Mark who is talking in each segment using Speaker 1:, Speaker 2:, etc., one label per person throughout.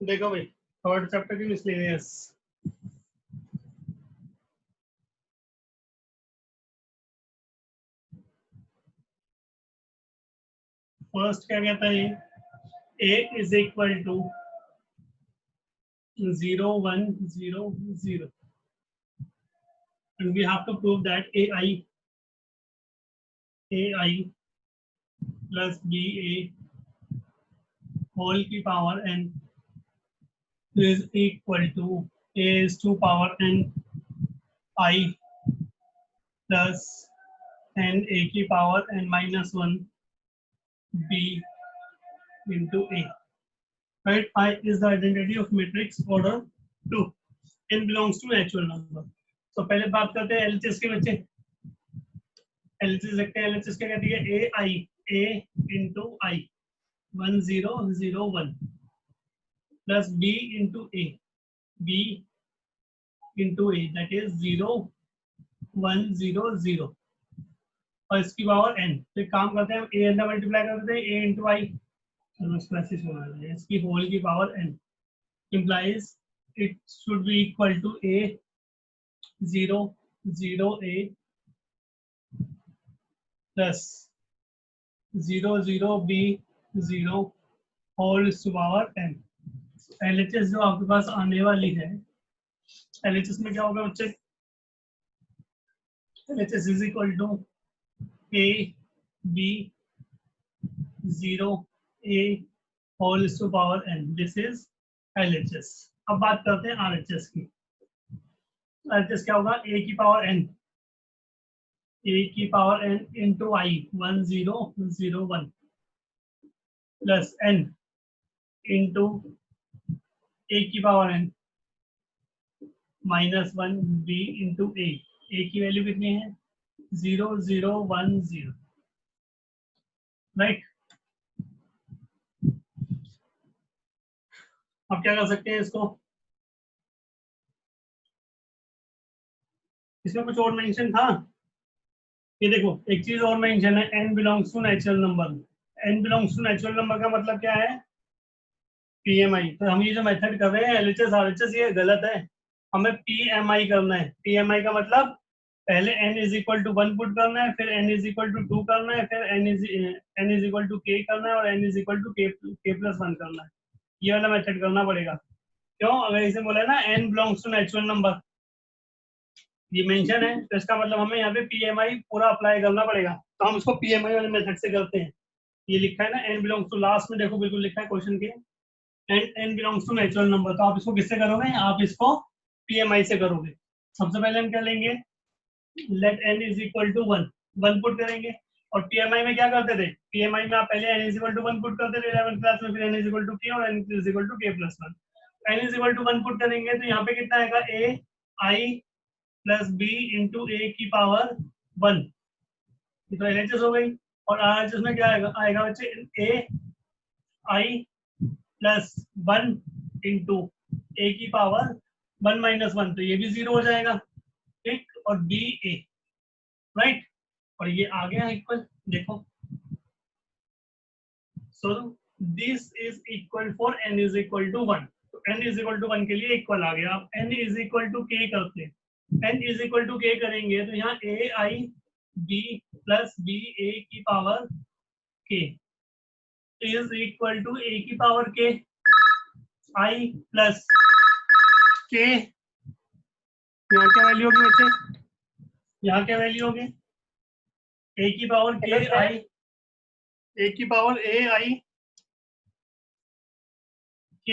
Speaker 1: देखो भाई, third chapter की मिसलेनियस। फर्स्ट क्या कहता है, a is equal to 0 1 0 0 and we have to prove that ai plus ba whole की power n is equal to a is to power n I plus n a की power n minus 1 b into a. Right? I is the identity of matrix order 2. n belongs to natural number. तो पहले बात करते हैं LHS के बच्चे। LHS देखते हैं, LHS क्या कहती है, a into I 1 0 0 1 plus b into b into a that is 0 1 0 0 और इसकी पावर n। तो एक काम करते हैं, हम a अंदर मल्टीप्लाई कर देते हैं, a into I, इसको ऐसे छोड़ देते हैं, इसकी होल की power n implies it should be equal to a 0 0 a plus 0 0 b 0 whole to power n। LHS जो आपके पास आने वाली है, LHS में क्या होगा बच्चे, LHS is equal to a b 0 a whole to power n। This is LHS। अब बात करते हैं RHS की। RHS क्या होगा, a की पावर n, a की power n into I 1 0 0 1 plus n into a की power n minus 1 b into a। a की वैल्यू कितनी है, 0 0 1 0। राइट, अब क्या कर सकते हैं इसको, इसमें कुछ और मेंशन था, ये देखो एक चीज और मेंशन है, n belongs to natural number. n belongs to natural number का मतलब क्या है, पीएमआई। तो हम ये जो मेथड कर रहे हैं एलएचएस आरएचएस, ये गलत है, हमें पीएमआई करना है। पीएमआई का मतलब पहले n is equal to 1 put करना है, फिर n इज इक्वल टू 2 करना है, फिर n is equal to k करना है और n is equal to k plus 1 करना है। ये वाला मेथड करना पड़ेगा। क्यों, अगर इसे बोला है ना n belongs to natural number, ये मेंशन है, तो इसका मतलब हमें यहाँ पे पीएमआई पूरा अप्लाई करना पड़ेगा। तो हम इसको पीएमआई वाले मेथड से करते हैं। ये लिखा है ना n बिलोंग्स टू, लास्ट में देखो बिल्कुल लिखा है क्वेश्चन के, n belongs to natural number. तो आप इसको किससे करोगे, आप इसको पीएमआई से करोगे। सबसे पहले हम क्या लेंगे, let n is equal to 1 1 put करेंगे। और पीएमआई में क्या करते थे, पीएमआई में आप पहले n is equal to 1 put करते थे 11th क्लास में, फिर n is equal to k और n is equal to k plus 1। n is equal to 1 put करेंगे तो यहाँ पे कितना आएगा, a I plus b into a की पावर 1। ये तो एलएचएस हो गई। और आरएचएस में क्या आएगा, आएगा बच्चे a I plus 1 into a की पावर 1 माइनस 1, तो ये भी 0 हो जाएगा। ठीक, और b a, राइट, और ये आ गया इक्वल। देखो, so this is equal for n is equal to 1। तो n इज इक्वल टू 1 के लिए इक्वल आ गया। अब n is equal to k करते हैं, n is equal to k करेंगे तो यहाँ a I b plus b a की power k is equal to a की power k I plus k। यहाँ क्या वैल्यू होगी बच्चे, यहाँ क्या वैल्यू होगी, a की पावर k I, a की power a I k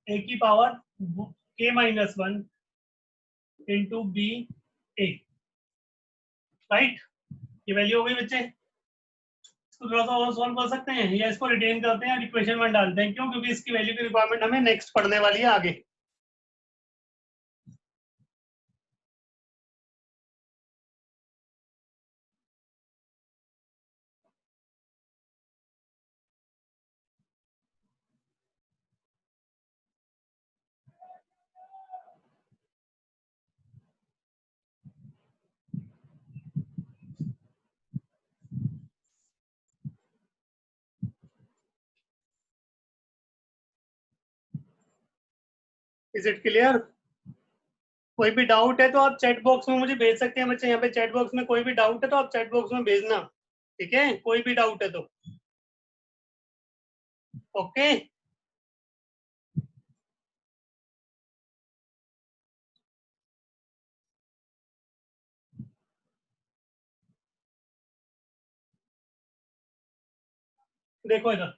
Speaker 1: a की power k minus 1 into B A. Right, ये वैल्यू हो गई बच्चे। इसको थोड़ा सा और सॉल्व कर सकते हैं या इसको रिटेन करते हैं और इक्वेशन में डालते हैं। क्यों, क्योंकि इसकी वैल्यू की रिक्वायरमेंट हमें नेक्स्ट पढ़ने वाली है आगे। Is it clear? कोई भी डाउट है तो आप चैट बॉक्स में मुझे भेज सकते हैं बच्चे। यहाँ पे चैट बॉक्स में कोई भी डाउट है तो आप चैट बॉक्स में भेजना, ठीक है? कोई भी डाउट है तो ओके। देखो इधर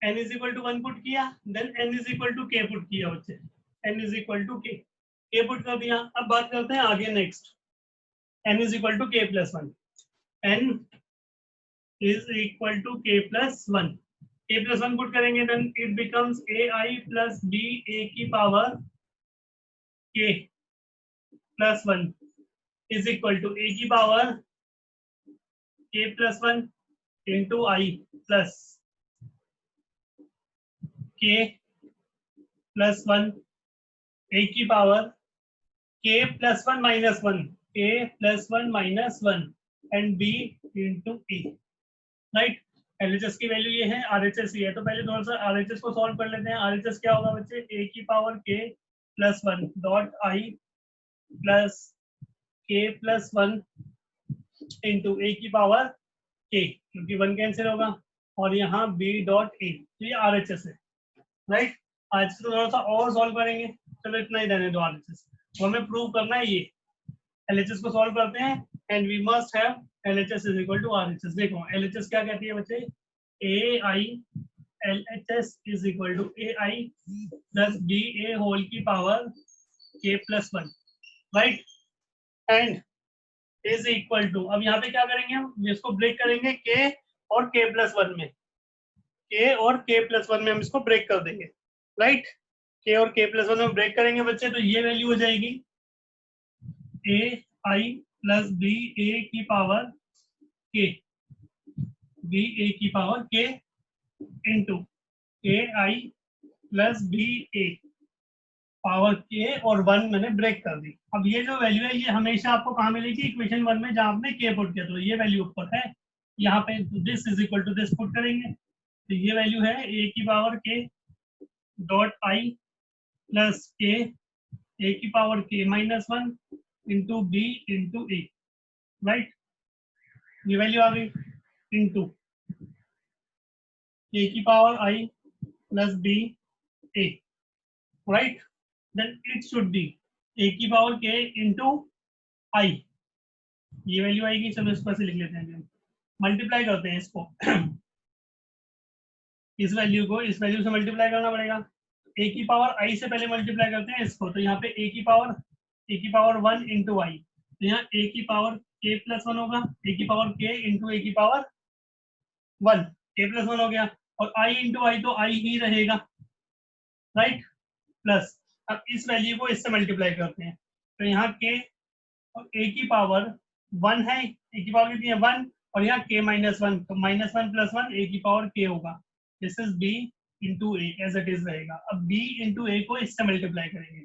Speaker 1: n is equal to 1 put किया, then n is equal to k put किया बच्चे, n is equal to k put कर दिया। अब बात करते हैं आगे next, n is equal to k plus 1, n is equal to k plus 1, k plus 1 put करेंगे, then it becomes ai plus b a की power k plus 1 is equal to a की power k plus 1 into I plus k plus 1 a की power k plus 1 minus 1, k plus 1 minus 1 and b into e, right? LHS की value ये है, RHS ये है, तो पहले थोड़ा सा आरएचएस को सॉल्व कर लेते हैं। आरएचएस क्या होगा बच्चे? a की power k plus 1 dot I plus k plus 1 into a की पावर k, क्योंकि 1 कैंसिल होगा, और यहाँ b डॉट e, तो ये आरएचएस है, राइट? आज तो थोड़ा सा और सॉल्व करेंगे, चलो इतना ही रहने दो आरएचएस, तो हमें प्रूव करना है ये। एलएचएस को सॉल्व करते हैं and we must have LHS is equal to RHS. देखो एलएचएस क्या कहती है बच्चे? A I LHS is equal to A I plus B A whole की power k plus 1, right? And is equal to, अब यहाँ पे क्या करेंगे हम? इसको ब्रेक करेंगे के और के प्लस 1 में, के और के प्लस 1 में हम इसको ब्रेक कर देंगे, राइट? के और के प्लस 1 में ब्रेक करेंगे बच्चे, तो ये वैल्यू हो जाएगी ए आई प्लस बी ए की पावर के, बी ए की पावर के into A I plus B A power के और 1 मैंने ब्रेक कर दी। अब ये जो वैल्यू है ये हमेशा आपको कहाँ मिलेगी? इक्वेशन 1 में, जहाँ आपने के पुट किया, तो ये वैल्यू ऊपर है, यहाँ पे this is equal to this put करेंगे, तो ये वैल्यू है ए की power k dot I plus के ए की power k minus 1 into B into A, right? ये वैल्यू आ गई इंटू ए की power I plus B A, right? Then it should be A की पावर के इंटू आई, ये वैल्यू आएगी। चलो इस पर से लिख लेते हैं, मल्टीप्लाई करते हैं इसको इस वैल्यू को इस वैल्यू से मल्टीप्लाई करना पड़ेगा। ए की पावर आई से पहले मल्टीप्लाई करते हैं इसको, तो यहाँ पे ए की पावर 1 इंटू आई, तो यहाँ ए की पावर के प्लस 1 होगा, ए की पावर के इंटू ए की पावर 1, के प्लस 1 हो गया, और आई इंटू आई तो आई ही रहेगा, राइट? प्लस अब इस वैल्यू को इससे मल्टीप्लाई करते हैं, तो यहाँ के और ए की पावर 1 है, ए की पावर कितनी है? 1, और यहाँ के माइनस 1, तो माइनस 1 प्लस 1 ए की पावर के होगा, this is B into A as it is रहेगा। अब b इंटू ए को इससे मल्टीप्लाई करेंगे,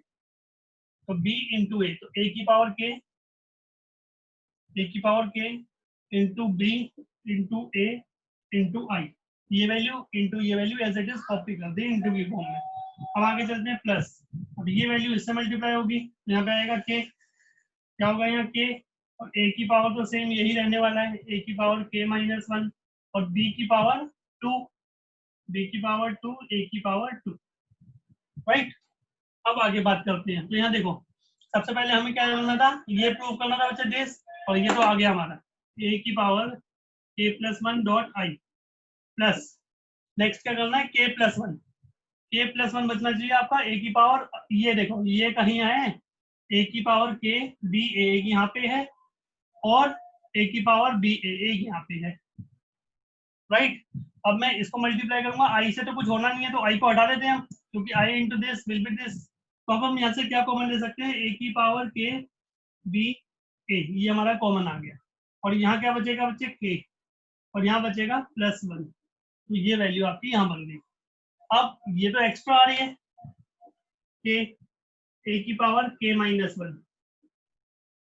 Speaker 1: तो b इंटू ए, तो ए की पावर के into B into A into I, ये value as it is copy कर दी इंटू की फॉर्म में। अब आगे चलते हैं प्लस, अब ये वैल्यू इससे मल्टीप्लाई होगी, यहाँ पे आएगा के, क्या होगा यहाँ के, और ए की पावर तो सेम यही रहने वाला है, ए की पावर के माइनस 1 और बी की पावर 2, बी की पावर 2 ए की पावर 2, राइट? अब आगे बात करते हैं, तो यहाँ देखो सबसे पहले हमें क्या करना था? ये प्रूव करना था बच्चे दिस, और ये तो आ गया हमारा ए की power k plus 1 dot I plus, next क्या करना है? के प्लस 1, के प्लस 1 बचना चाहिए आपका, ए की पावर, ये देखो ये कहीं है, ए की पावर के बी ए यहाँ पे है, और ए की पावर बी ए यहाँ पे है, राइट? अब मैं इसको मल्टीप्लाई करूंगा, आई से तो कुछ होना नहीं है, तो आई को हटा देते हैं हम, क्योंकि I into this will be this, तो अब हम यहाँ से क्या कॉमन ले सकते हैं? ए की पावर के बी ए, ये हमारा कॉमन आ गया, और यहाँ क्या बचेगा बच्चे? के, और यहाँ बचेगा प्लस 1, तो ये वैल्यू आपकी यहाँ बन गई। अब ये तो एक्स्ट्रा आ रही है के, ए की power k minus 1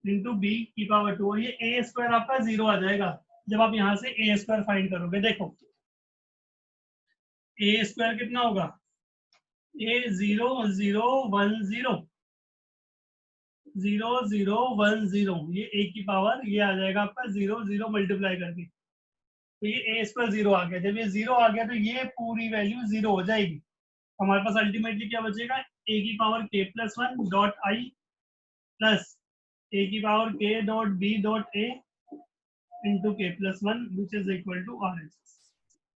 Speaker 1: into B की पावर 2, और ये ए स्क्वायर आपका 0 आ जाएगा जब आप यहाँ से ए स्क्वायर फाइंड करोगे। देखो ए स्क्वायर कितना होगा? ये 0 0 1 0 0 0 1 0, ये ए की पावर ये आ जाएगा आपका 0 0 मल्टीप्लाई करके, तो ये ए स्क्वायर 0 आ गया। जब ये 0 आ गया तो ये पूरी वैल्यू 0 हो जाएगी। हमारे पास अल्टीमेटली क्या बचेगा, ए की power k plus 1 dot I plus A की power k dot B dot A into k plus 1 which is equal to R H.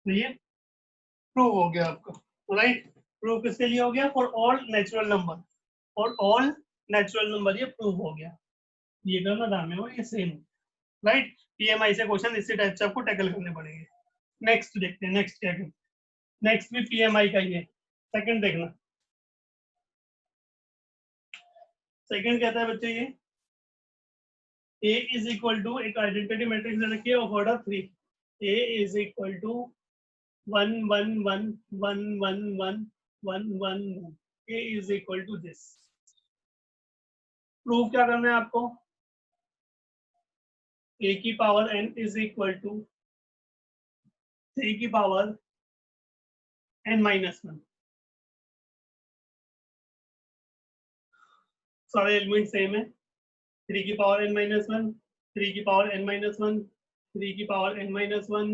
Speaker 1: तो ये प्रूव हो गया आपका, राइट। प्रूव किसके लिए हो गया, for all natural number, for all natural number ये प्रूव हो गया। ये करना था हमें और ये सेम, राइट। पीएमआई से क्वेश्चन इसी टाइप से आपको टैकल करने पड़ेंगे। नेक्स्ट देखते हैं, नेक्स्ट क्या है। नेक्स्ट भी पीएमआई का ही है, सेकंड देखना। सेकंड कहता है बच्चे ये ए इज इक्वल टू, एक आइडेंटिटी मैट्रिक्स रखी है of order 3, A is equal to 1 1 1 1 1 1 1 1 1, A is equal to this. Prove क्या करना है आपको, ए की power N is equal to 3 की पावर एन माइनस 1, सारे एलिमेंट सेम है। 3 की पावर एन माइनस 1, 3 की पावर एन माइनस 1, 3 की power N minus 1,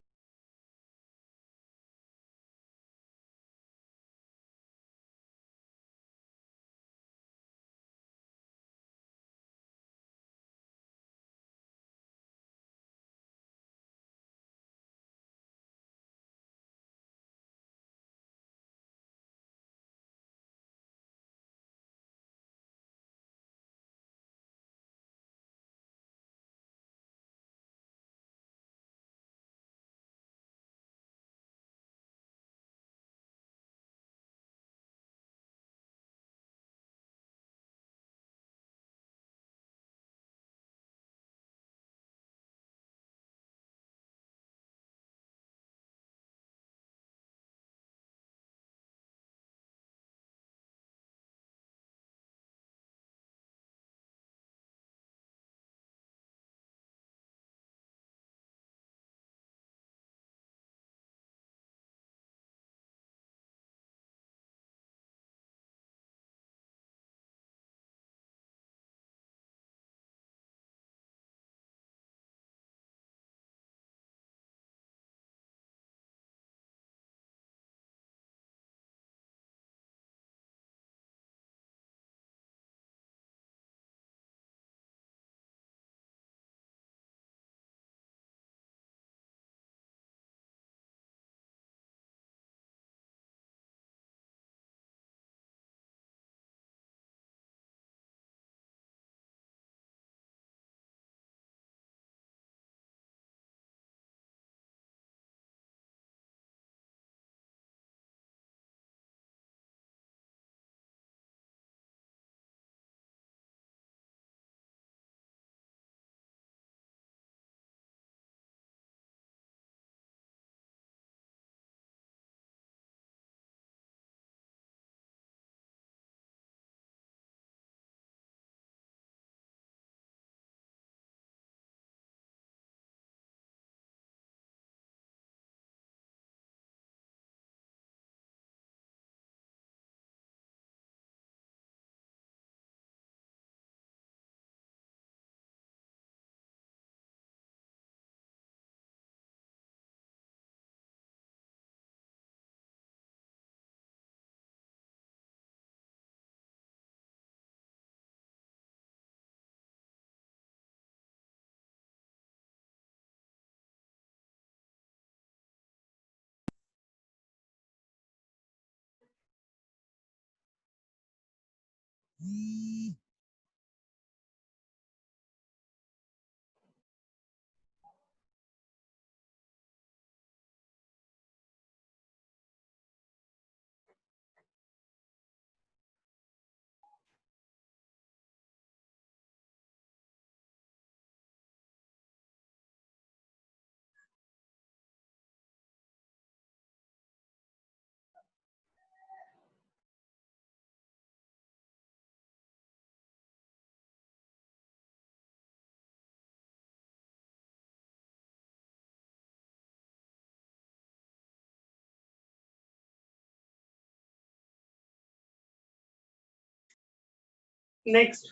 Speaker 1: next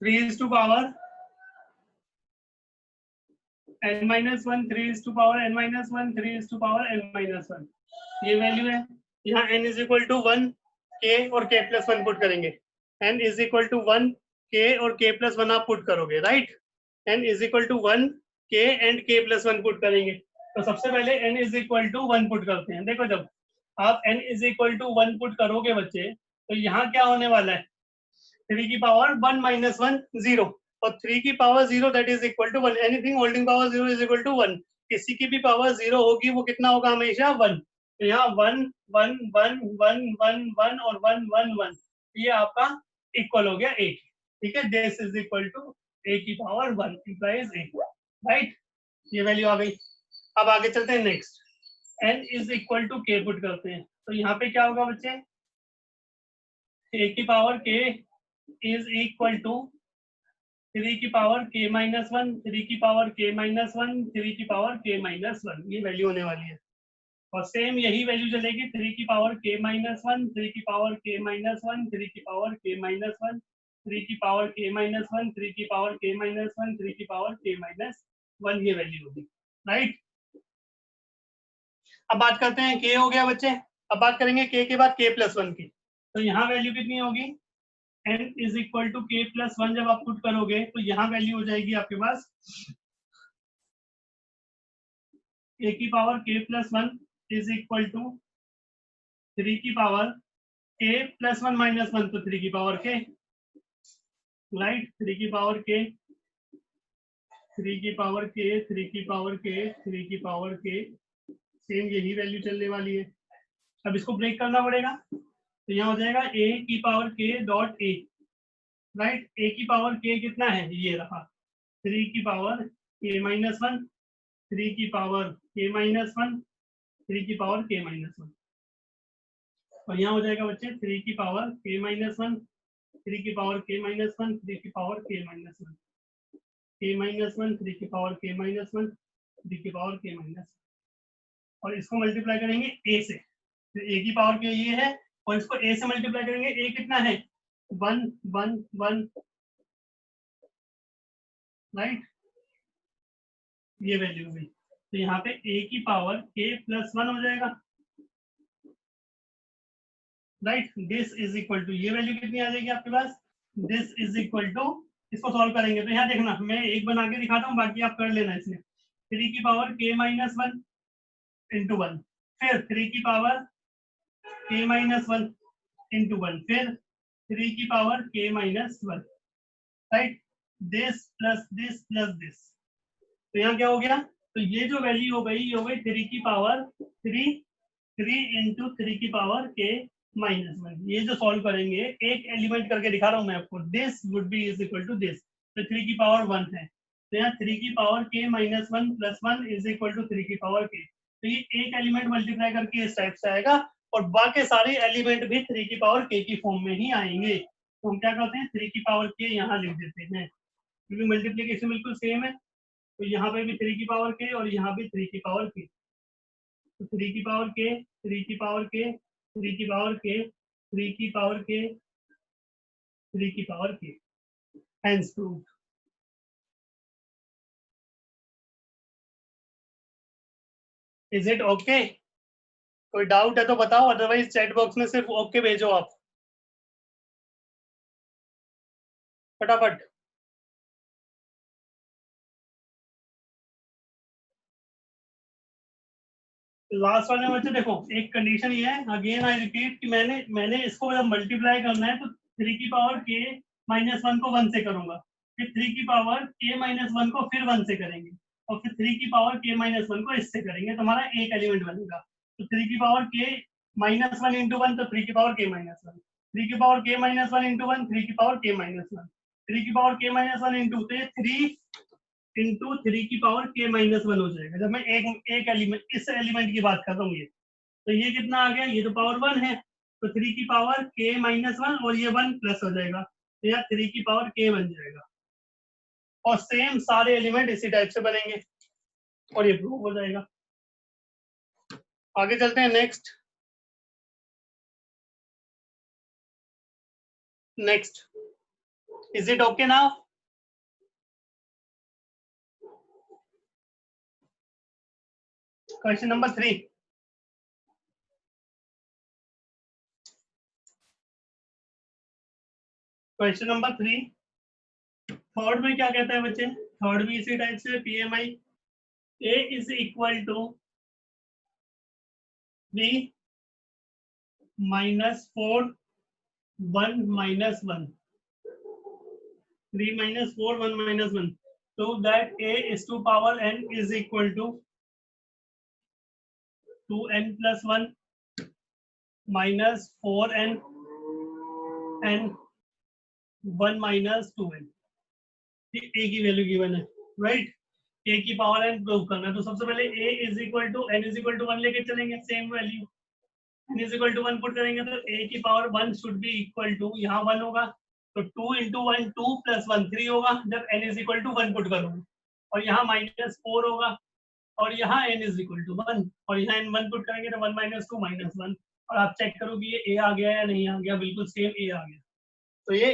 Speaker 1: 3 n minus 1, 3 n minus 1, 3 n minus 1, ये वैल्यू है। यहाँ n is equal to 1 k और k प्लस 1 पुट करेंगे। n is equal to 1 k और k प्लस 1 आप put करोगे, right. n is equal to 1 k and k plus 1 put करेंगे। तो सबसे पहले n is equal to 1 put करते हैं। देखो जब आप n is equal to 1 put करोगे बच्चे, तो यहाँ क्या होने वाला है, 3 की पावर 1 माइनस 1 0, और 3 की power 0 that is equal to 1। Anything holding power 0 is equal to 1। किसी की भी पावर 0 होगी वो कितना होगा, हमेशा 1। तो यहाँ 1 1 1 1 1 1 और 1 1 1, ये आपका इक्वल हो गया 8, ठीक है। This is equal to a की पावर 1 इम्प्लाइज 8, राइट। ये वैल्यू आ गई। अब आगे चलते हैं next, n is equal to k put करते हैं। तो यहाँ पे क्या होगा बच्चे, a की power k is equal to 3 की पावर k माइनस 1, 3 की पावर k माइनस 1, 3 की पावर k माइनस 1, ये वैल्यू होने वाली है। और सेम यही वैल्यू चलेगी 3 की पावर k माइनस 1, 3 की पावर k माइनस 1, 3 की पावर k माइनस 1, 3 की पावर k माइनस 1, 3 की पावर k माइनस 1, 3 की पावर k माइनस 1, ये वैल्यू होगी, राइट। अब बात करते हैं k हो गया बच्चे। अब बात करेंगे k के बाद k प्लस 1 की। तो यहाँ वैल्यू कितनी होगी, n is equal to k plus 1 जब आप पुट करोगे तो यहाँ वैल्यू हो जाएगी आपके पास a की power k plus 1 is equal to 3 की पावर k प्लस 1 माइनस 1, तो 3 की पावर k, राइट। 3 की पावर k, 3 की पावर k, 3 की पावर k, 3 की पावर k, सेम यही वैल्यू चलने वाली है। अब इसको ब्रेक करना पड़ेगा, तो यहाँ हो जाएगा a की power k dot a, right. a की पावर k कितना है, ये रहा 3 की पावर k माइनस 1, 3 की पावर k माइनस 1, 3 की पावर k माइनस 1, और यहाँ हो जाएगा बच्चे 3 की पावर k माइनस 1, 3 की पावर k माइनस 1, 3 की power k minus 1, k minus 1, 3 की पावर k माइनस 1, 3 की पावर k माइनस 1, और इसको मल्टीप्लाई करेंगे a से। तो a की पावर k ये है, और इसको a से मल्टीप्लाई करेंगे, a कितना है 1 1 1, राइट, ये वैल्यू हुई। तो यहाँ पे a की पावर k प्लस 1 हो जाएगा, right. This is equal to, ये वैल्यू कितनी आ जाएगी आपके पास, दिस इज इक्वल टू, इसको सॉल्व करेंगे तो यहाँ देखना मैं एक बना के दिखाता हूँ, बाकी आप कर लेना इसमें। 3 की पावर k माइनस 1 इंटू 1, फिर 3 की पावर k माइनस 1 इंटू 1, फिर 3 की power k minus 1, right. This plus this plus this, तो यहाँ क्या हो गया, तो ये जो वैल्यू हो गई ये हो गई 3 की पावर 3, 3 इंटू 3 की पावर k माइनस 1। ये जो सॉल्व करेंगे एक एलिमेंट करके दिखा रहा हूं मैं आपको, this would be is equal to this, तो 3 की पावर 1 है, तो यहाँ 3 की power k minus 1 plus 1 is equal to 3 की पावर k। तो ये एक एलिमेंट मल्टीप्लाई करके इस टाइप से आएगा, और बाकी सारे एलिमेंट भी 3 की पावर k की फॉर्म में ही आएंगे। तो हम क्या करते हैं 3 की पावर k यहाँ लिख देते हैं, क्योंकि मल्टीप्लीकेशन बिल्कुल सेम है। तो यहाँ पे भी 3 की पावर k और यहाँ भी 3 की पावर k, तो 3 की पावर k, 3 की पावर k, 3 की पावर k, 3 की पावर k, 3 की power k, hence proved. Is it okay? कोई डाउट है तो बताओ, अदरवाइज चैट बॉक्स में सिर्फ ओके भेजो आप फटाफट। लास्ट वाले में बच्चे देखो एक कंडीशन ये है, अगेन आई रिपीट कि मैंने इसको जब मल्टीप्लाई करना है तो 3 की पावर k माइनस 1 को 1 से करूंगा, फिर 3 की पावर k माइनस 1 को फिर 1 से करेंगे, और फिर 3 की पावर k माइनस 1 को इससे करेंगे, तो हमारा एक एलिमेंट बनेगा। तो 3 की पावर k माइनस 1 इंटू 1, तो 3 की पावर k माइनस 1, 3 की पावर k माइनस 1 इंटू 1, 3 की पावर k माइनस 1, 3 की पावर k माइनस 1 इंटू, तो ये 3 इंटू 3 की पावर k माइनस 1 हो जाएगा, जब मैं एक एलिमेंट इस एलिमेंट की बात कर रहा हूँ। ये तो ये कितना आ गया, ये तो पावर 1 है, तो 3 की पावर k माइनस 1 और ये 1 प्लस हो जाएगा, तो यहाँ 3 की पावर k बन जाएगा, और सेम सारे एलिमेंट इसी टाइप से बनेंगे और ये प्रूव हो जाएगा। आगे चलते हैं next. Is it okay now? Question number 3. Question number 3 third में क्या कहता है बच्चे? थर्ड भी इसी टाइप से PMI A is equal to 3 minus 4 1 minus 1 3 minus 4 1 minus 1 so that A is to power n is equal to 2n plus 1 minus 4n and 1 minus 2n. A की value given है, right? A की power n prove करना है, तो सबसे पहले A is equal to n is equal to 1 लेके चलेंगे, same value n is equal to 1 put करेंगे तो A की power 1 should be equal to, यहाँ 1 होगा तो 2 into 1 2 plus 1 3 होगा जब n is equal to 1 put करूंगा, और यहाँ माइनस 4 होगा और यहाँ n इज इक्वल टू 1 और यहाँ n 1 पुट करेंगे तो 1 minus 2 minus 1 और आप चेक करो कि ये A आ गया या नहीं आ गया, बिल्कुल सेम A आ गया, तो ये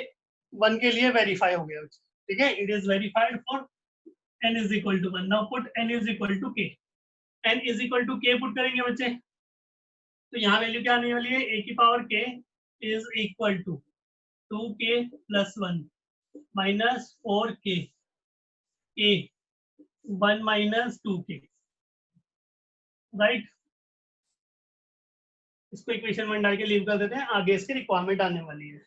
Speaker 1: 1 के लिए वेरीफाई हो गया, ठीक है? It is verified for n is equal to 1. Now put n is equal to k. n is equal to k put करेंगे बच्चे, तो यहाँ वैल्यू क्या आने वाली है? a की power k is equal to 2k plus 1 minus 4k a 1 minus 2k, right? इसको इक्वेशन में डाल के लीव कर देते हैं, आगे इसकी रिक्वायरमेंट आने वाली है.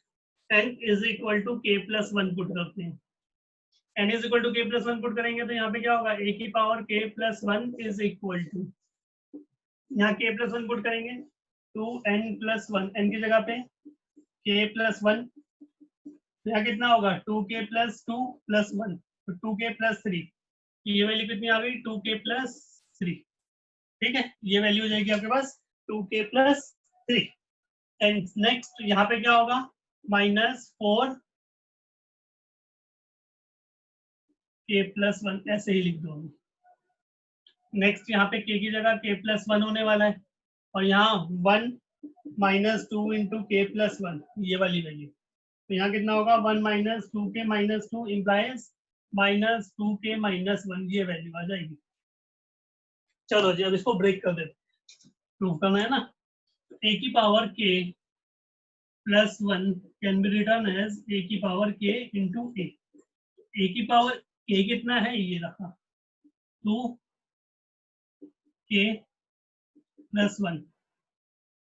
Speaker 1: n is equal to k plus 1 put करते हैं. n is equal to k plus 1 put करेंगे तो यहाँ पे क्या होगा? a की power k plus 1 is equal to, यहाँ k plus 1 पुट करेंगे 2n plus 1, n की जगह पे k plus 1, यहाँ कितना होगा? 2k plus 2 plus 1, तो 2k plus 3, ये वैल्यू कितनी आ गई? 2k plus 3, ठीक है? ये वैल्यू हो जाएगी आपके पास 2k plus 3. एंड नेक्स्ट यहाँ पे क्या होगा? minus 4k plus 1, ऐसे ही लिख दो. नेक्स्ट यहाँ पे k की जगह k plus 1 होने वाला है और यहाँ 1 minus 2 into k plus 1, ये वाली वैल्यू, तो यहाँ कितना होगा? 1 minus 2k minus 2 implies minus 2k minus 1, ये वैल्यू आ जाएगी. चलो जी अब इसको ब्रेक कर देते, प्रूव करना है ना. a की power k plus 1 can be written as a की power k into a. a की पावर k कितना है? ये रखा 2k plus 1,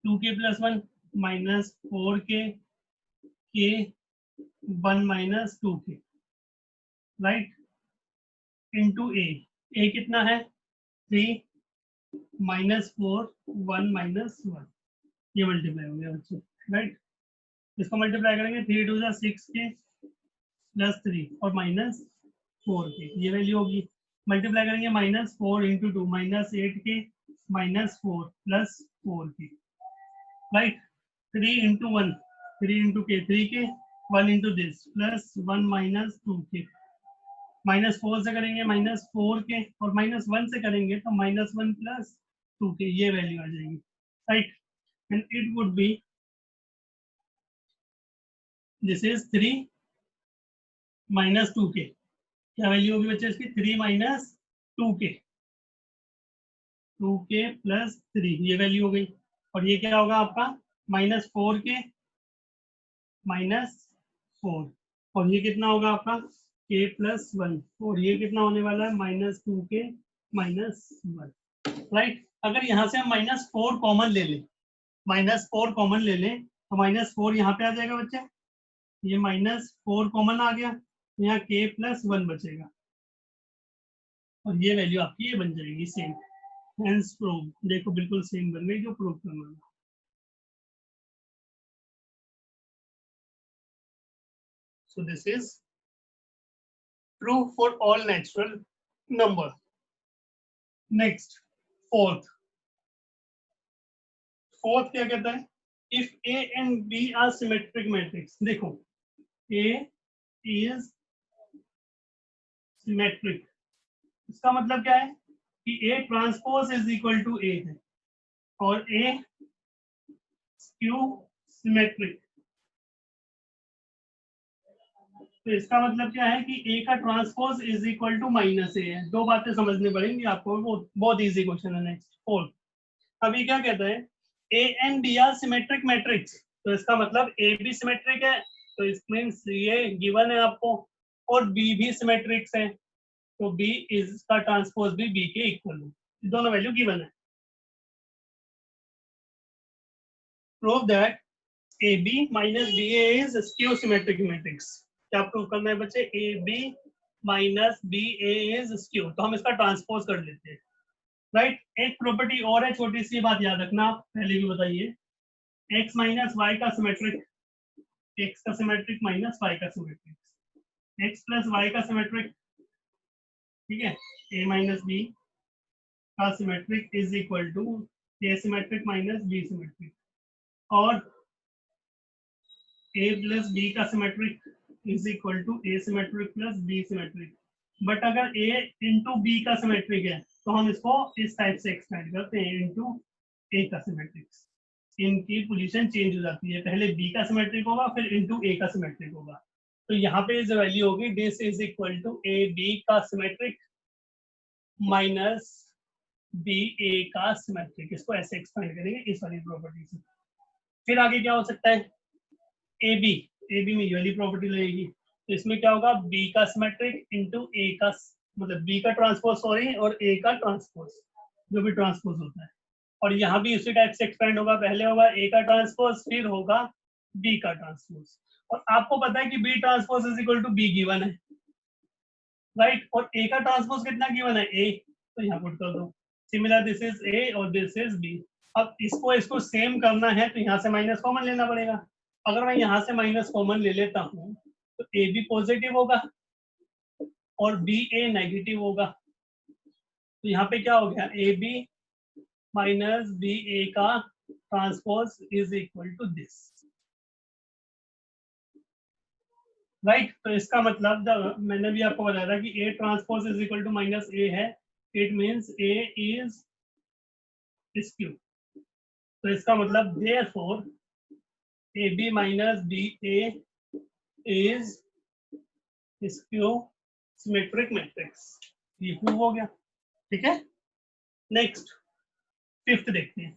Speaker 1: 2k plus 1 minus 4k k 1 minus 2k, right? into a. a कितना है? 3 minus 4 1 minus 1, ये मल्टीप्लाई हो गया बच्चे, राइट? इसको मल्टीप्लाई करेंगे 3 2 6k प्लस 3 और माइनस 4k, ये वैल्यू होगी. मल्टीप्लाई करेंगे minus 4 into 2 minus 8k minus 4 plus 4k, right? 3 into 1 3 into k 3k 1 into this plus 1 minus 2k, minus 4 से करेंगे माइनस 4k और माइनस 1 से करेंगे तो माइनस 1 प्लस 2k, ये वैल्यू आ जाएगी, right? And it would B, this is 3 minus 2k, क्या value होगी बच्चे इसकी? 3 minus 2k, 2k plus 3, ये वैल्यू हो गई. और ये क्या होगा आपका? minus 4k minus 4, और ये कितना होगा आपका? k plus 1, और ये कितना होने वाला है? minus 2k minus 1, right? अगर यहाँ से हम minus 4 कॉमन ले लें, minus 4 कॉमन ले लें तो minus 4 यहाँ पे आ जाएगा बच्चे, ये minus 4 कॉमन आ गया, यहाँ k plus 1 बचेगा और ये वैल्यू आपकी ये बन जाएगी सेम. हेंस प्रूव, देखो बिल्कुल सेम बन गई जो प्रूव करना था. So this is true for all natural number. Next, fourth क्या कहता है? If A and B are symmetric matrix, देखो A is symmetric, इसका मतलब क्या है कि A transpose is equal to A है और A स्क्यू सिमेट्रिक, तो इसका मतलब क्या है कि ए का transpose is equal to minus A है। दो बातें समझनी पड़ेंगी आपको, बहुत इजी क्वेश्चन है। नेक्स्ट फोर्थ, अभी क्या कहते हैं, A and B are symmetric matrix, तो इसका मतलब ए भी सिमेट्रिक है, तो इट मींस ये गिवन है आपको, और बी भी सिमेट्रिक्स है, तो बी इज का ट्रांसपोज भी बी के इक्वल है, दोनों वैल्यू गिवन है। Prove that A B minus B A is skew symmetric matrix. क्या प्रूव करना है बच्चे, A B minus B A is skew, तो हम इसका ट्रांसपोज कर लेते हैं, राइट। एक प्रॉपर्टी और है, छोटी सी बात याद रखना, आप पहले भी बताइए, x माइनस वाई का सिमेट्रिक, x का सिमेट्रिक माइनस y का सिमेट्रिक, x प्लस y का सिमेट्रिक, ठीक है, a माइनस b का symmetric is equal to a symmetric minus b symmetric, और a प्लस b का symmetric is equal to a symmetric plus b symmetric. But अगर a into b का symmetric है तो हम इसको इस टाइप से एक्सपेंड करते हैं, इंटू a का सिमेट्रिक, इनकी पोजीशन चेंज हो जाती है, पहले b का सिमेट्रिक होगा फिर इंटू a का सिमेट्रिक होगा। तो यहाँ पे जो वैल्यू होगी this is equal to A B का सिमेट्रिक माइनस बी ए का सिमेट्रिक, इसको ऐसे एक्सपेंड करेंगे इस वाली प्रॉपर्टी से। फिर आगे क्या हो सकता है, ए बी में ये वाली प्रॉपर्टी लगेगी, तो इसमें क्या होगा, बी का सिमेट्रिक इंटू ए का, मतलब बी का ट्रांसपोज सॉरी, और ए का ट्रांसपोज, जो भी ट्रांसपोज होता है, और यहाँ भी उसी टाइप से एक्सपेंड होगा, पहले होगा ए का ट्रांसपोज फिर होगा बी का ट्रांसपोज, और आपको पता है कि B transpose is equal to B given है, राइट, और ए का ट्रांसपोज कितना गिवन है, ए, तो यहाँ पुट कर दो, सिमिलर दिस इज ए और दिस इज बी। अब इसको सेम करना है तो यहाँ से माइनस कॉमन लेना पड़ेगा, अगर मैं यहाँ से माइनस कॉमन ले लेता हूँ तो ए बी पॉजिटिव होगा और बी ए नेगेटिव होगा, तो यहाँ पे क्या हो गया, A B minus B A का transpose is equal to this, right. तो इसका मतलब जब मैंने भी आपको बताया था कि A transpose is equal to minus A है, it means A is skew, तो इसका मतलब therefore A B minus B A is skew symmetric matrix, ये प्रूव हो गया, ठीक है। नेक्स्ट फिफ्थ देखते हैं,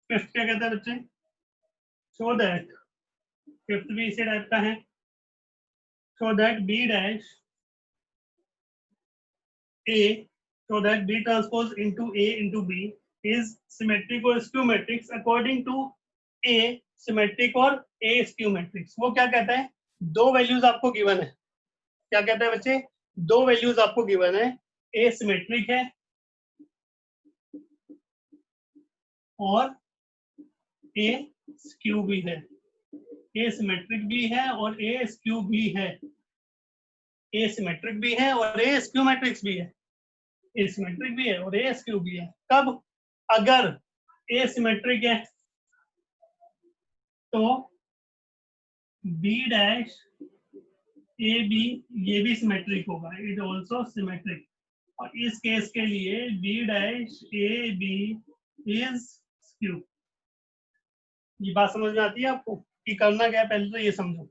Speaker 1: फिफ्थ क्या कहता है बच्चे, शो दैट, फिफ्थ भी इसी टाइप का है, show that B dash A, so that B transpose into A into B is symmetric or skew matrix according to A symmetric और A skew matrix। वो क्या कहता है, दो वैल्यूज आपको गिवन है, क्या कहता है बच्चे, दो वैल्यूज आपको गिवन है, A सिमेट्रिक है और A स्क्यू भी है, A सिमेट्रिक भी है और A स्क्यू भी है, A सिमेट्रिक भी है और A स्क्यू मैट्रिक्स भी है, ए सिमेट्रिक भी है और ए स्क्यू भी है। कब, अगर ए सिमेट्रिक है तो बी डैश ए बी ये भी सिमेट्रिक होगा, इट ऑल्सो सिमेट्रिक, और इस केस के लिए B dash A B is skew. ये बात समझ में आती है आपको कि करना क्या है, पहले तो ये समझो,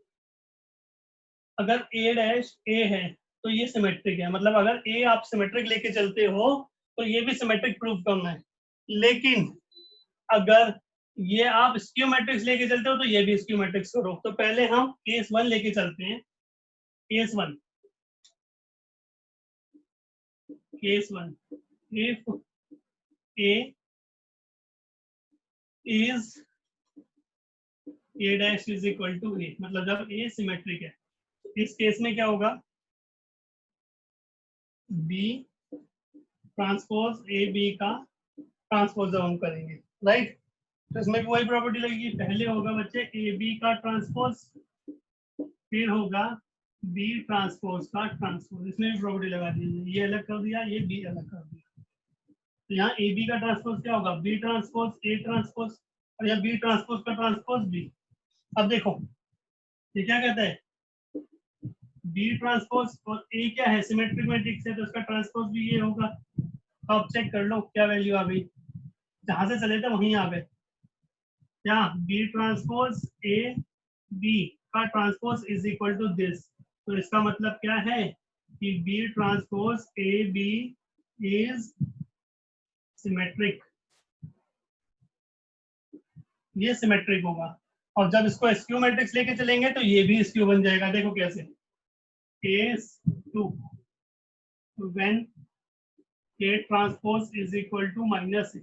Speaker 1: अगर ए डैश ए है तो ये सिमेट्रिक है, मतलब अगर ए आप सिमेट्रिक लेके चलते हो तो ये भी सिमेट्रिक प्रूव करना है, लेकिन अगर ये आप स्क्यू मैट्रिक्स लेके चलते हो तो ये भी स्क्यू मैट्रिक्स करो। तो पहले हम केस वन लेके चलते हैं, case one if A is A dash is equal to A, मतलब जब ए सिमेट्रिक है, इस केस में क्या होगा, बी ट्रांसपोज ए बी का ट्रांसपोज हम करेंगे, राइट। तो इसमें भी वही प्रॉपर्टी लगेगी, पहले होगा बच्चे ए बी का ट्रांसपोज, फिर होगा बी ट्रांसपोज का ट्रांसपोज, इसमें भी प्रॉपर्टी लगा दी, ये अलग कर दिया, ये बी अलग कर दिया, तो यहाँ ए बी का ट्रांसपोज क्या होगा, बी ट्रांसपोज ए ट्रांसपोज, और यहाँ बी ट्रांसपोज का ट्रांसपोज बी। अब देखो ये क्या कहता है, बी ट्रांसपोज और ए क्या है, सिमेट्रिक मैट्रिक्स है, तो उसका ट्रांसपोज भी ये होगा। तो आप चेक कर लो क्या वैल्यू आ गई, जहां से चले थे वहीं आ गए, क्या बी ट्रांसपोज ए बी का transpose is equal to this. तो इसका मतलब क्या है कि B transpose A B is symmetric, ये सिमेट्रिक होगा। और जब इसको स्क्यू मैट्रिक्स लेके चलेंगे तो ये भी स्क्यू बन जाएगा। देखो कैसे, case 2 when K transpose is equal to minus A,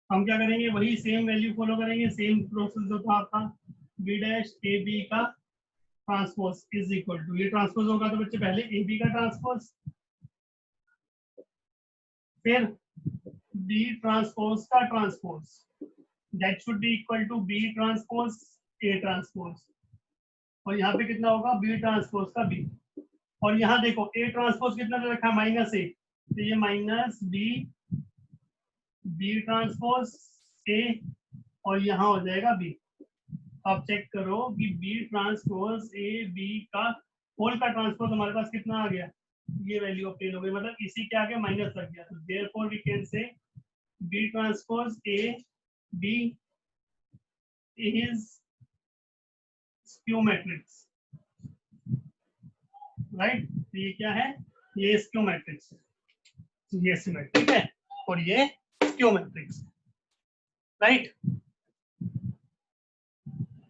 Speaker 1: हम क्या करेंगे, वही सेम वैल्यू फॉलो करेंगे, सेम प्रोसेस जो था आपका, बी डैश ए बी का ट्रांसपोज इज इक्वल टू, ये ट्रांसपोज होगा तो बच्चे पहले ए बी का ट्रांसपोज, फिर बी ट्रांसपोज का transpose, that should be equal to B transpose A transpose, और यहाँ पे कितना होगा, बी ट्रांसपोज का बी। और यहाँ देखो ए ट्रांसपोज कितना दे रखा है, माइनस ए, तो ये minus B B transpose A, और यहाँ हो जाएगा बी। आप चेक करो कि बी ट्रांसपोज ए बी का होल का ट्रांसपोज हमारे पास कितना आ गया, ये वैल्यू ऑब्टेन हो गई, मतलब इसी के आगे माइनस लग गया। तो therefore we can say B transpose A B is skew matrix, right. तो ये क्या है, ये स्क्यू मैट्रिक्स है, ये सिमेट्रिक है और ये स्क्यू मैट्रिक्स, राइट।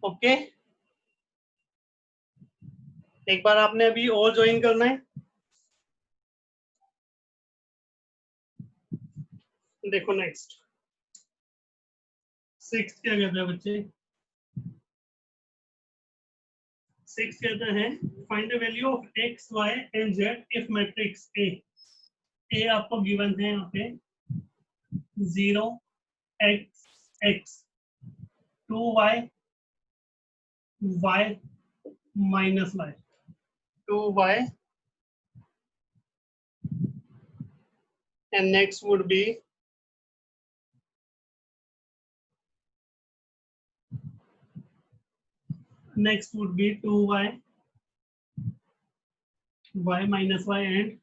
Speaker 1: ओके, एक बार आपने अभी और ज्वाइन करना है। देखो नेक्स्ट 6 क्या कहता है बच्चे, 6 कहता है find the value of X Y and Z if matrix A, A आपको गिवन है यहाँ पे 0 x x 2y y minus y, 2y, and next would be next would be 2y y minus y and